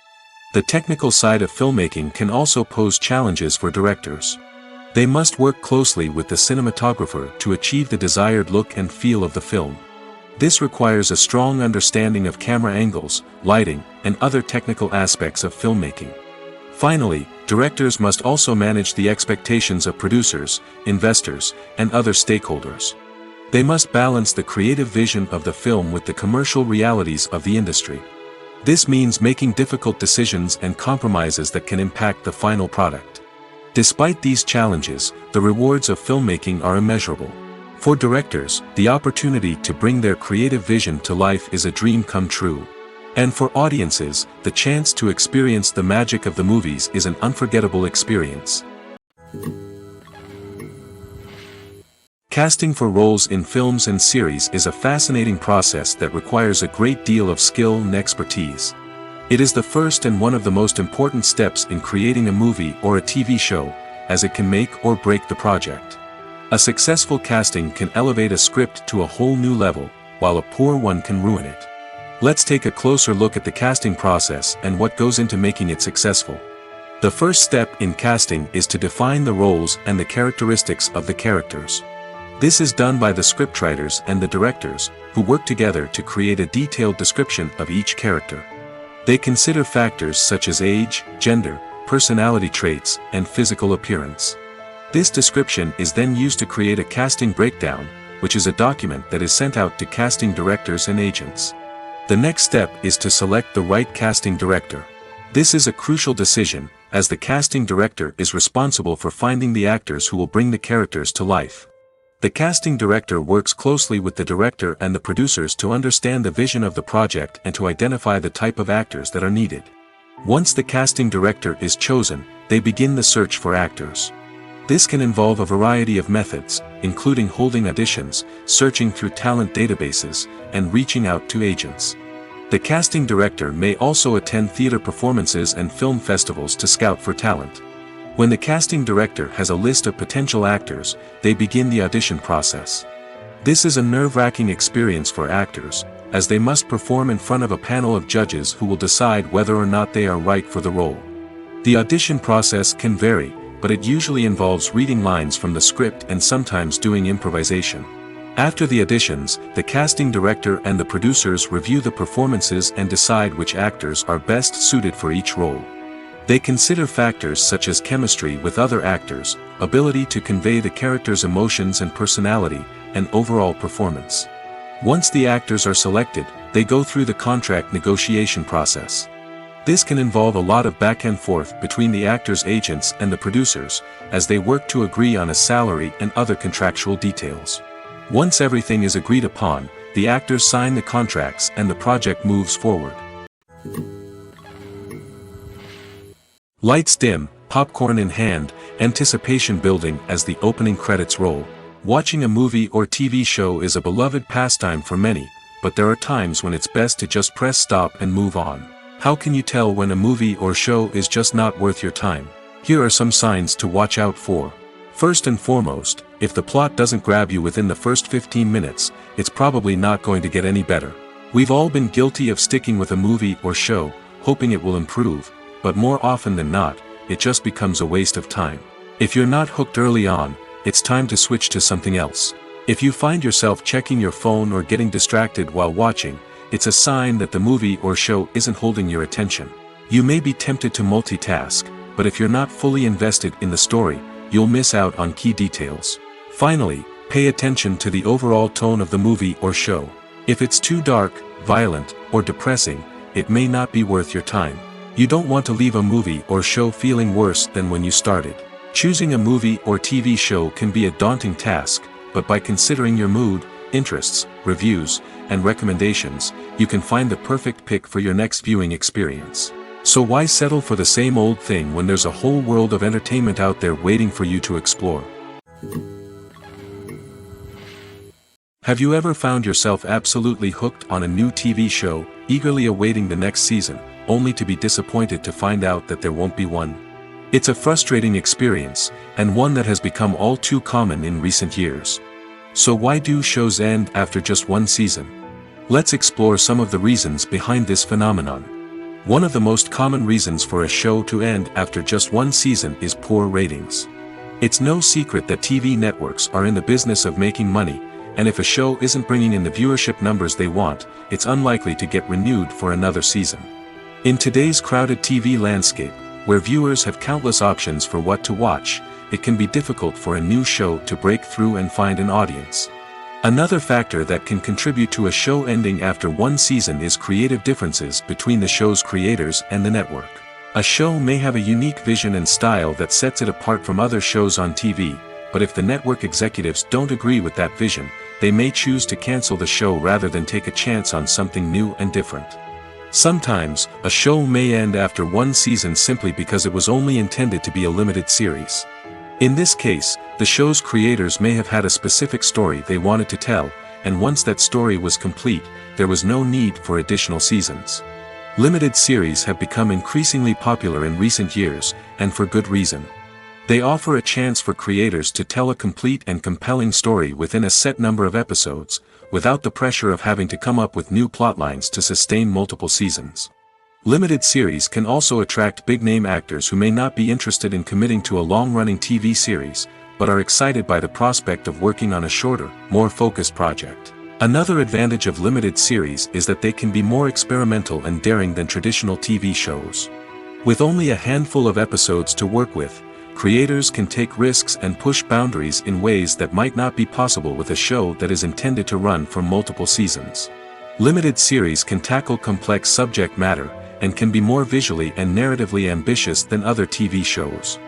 The technical side of filmmaking can also pose challenges for directors. They must work closely with the cinematographer to achieve the desired look and feel of the film. This requires a strong understanding of camera angles, lighting, and other technical aspects of filmmaking. Finally, directors must also manage the expectations of producers, investors, and other stakeholders. They must balance the creative vision of the film with the commercial realities of the industry. This means making difficult decisions and compromises that can impact the final product. Despite these challenges, the rewards of filmmaking are immeasurable. For directors, the opportunity to bring their creative vision to life is a dream come true. And for audiences, the chance to experience the magic of the movies is an unforgettable experience. Casting for roles in films and series is a fascinating process that requires a great deal of skill and expertise. It is the first and one of the most important steps in creating a movie or a TV show, as it can make or break the project. A successful casting can elevate a script to a whole new level, while a poor one can ruin it. Let's take a closer look at the casting process and what goes into making it successful. The first step in casting is to define the roles and the characteristics of the characters. This is done by the scriptwriters and the directors, who work together to create a detailed description of each character. They consider factors such as age, gender, personality traits, and physical appearance. This description is then used to create a casting breakdown, which is a document that is sent out to casting directors and agents. The next step is to select the right casting director. This is a crucial decision, as the casting director is responsible for finding the actors who will bring the characters to life. The casting director works closely with the director and the producers to understand the vision of the project and to identify the type of actors that are needed. Once the casting director is chosen, they begin the search for actors. This can involve a variety of methods, including holding auditions, searching through talent databases, and reaching out to agents. The casting director may also attend theater performances and film festivals to scout for talent. When the casting director has a list of potential actors, they begin the audition process. This is a nerve-wracking experience for actors, as they must perform in front of a panel of judges who will decide whether or not they are right for the role. The audition process can vary, but it usually involves reading lines from the script and sometimes doing improvisation. After the auditions, the casting director and the producers review the performances and decide which actors are best suited for each role. They consider factors such as chemistry with other actors, ability to convey the character's emotions and personality, and overall performance. Once the actors are selected, they go through the contract negotiation process. This can involve a lot of back and forth between the actors' agents and the producers, as they work to agree on a salary and other contractual details. Once everything is agreed upon, the actors sign the contracts and the project moves forward. Lights dim, popcorn in hand, anticipation building as the opening credits roll. Watching a movie or TV show is a beloved pastime for many, but there are times when it's best to just press stop and move on. How can you tell when a movie or show is just not worth your time? Here are some signs to watch out for. First and foremost, if the plot doesn't grab you within the first 15 minutes, it's probably not going to get any better. We've all been guilty of sticking with a movie or show, hoping it will improve, but more often than not, it just becomes a waste of time. If you're not hooked early on, it's time to switch to something else. If you find yourself checking your phone or getting distracted while watching, it's a sign that the movie or show isn't holding your attention. You may be tempted to multitask, but if you're not fully invested in the story, you'll miss out on key details. Finally, pay attention to the overall tone of the movie or show. If it's too dark, violent, or depressing, it may not be worth your time. You don't want to leave a movie or show feeling worse than when you started. Choosing a movie or TV show can be a daunting task, but by considering your mood, interests, reviews, and recommendations, you can find the perfect pick for your next viewing experience. So why settle for the same old thing when there's a whole world of entertainment out there waiting for you to explore? Have you ever found yourself absolutely hooked on a new TV show, eagerly awaiting the next season, only to be disappointed to find out that there won't be one? It's a frustrating experience, and one that has become all too common in recent years. So why do shows end after just one season? Let's explore some of the reasons behind this phenomenon. One of the most common reasons for a show to end after just one season is poor ratings. It's no secret that TV networks are in the business of making money, and if a show isn't bringing in the viewership numbers they want, it's unlikely to get renewed for another season. In today's crowded TV landscape, where viewers have countless options for what to watch, it can be difficult for a new show to break through and find an audience. Another factor that can contribute to a show ending after one season is creative differences between the show's creators and the network. A show may have a unique vision and style that sets it apart from other shows on TV, but if the network executives don't agree with that vision, they may choose to cancel the show rather than take a chance on something new and different. Sometimes, a show may end after one season simply because it was only intended to be a limited series. In this case, the show's creators may have had a specific story they wanted to tell, and once that story was complete, there was no need for additional seasons. Limited series have become increasingly popular in recent years, and for good reason. They offer a chance for creators to tell a complete and compelling story within a set number of episodes, without the pressure of having to come up with new plotlines to sustain multiple seasons. Limited series can also attract big-name actors who may not be interested in committing to a long-running TV series, but are excited by the prospect of working on a shorter, more focused project. Another advantage of limited series is that they can be more experimental and daring than traditional TV shows. With only a handful of episodes to work with, creators can take risks and push boundaries in ways that might not be possible with a show that is intended to run for multiple seasons. Limited series can tackle complex subject matter, and can be more visually and narratively ambitious than other TV shows.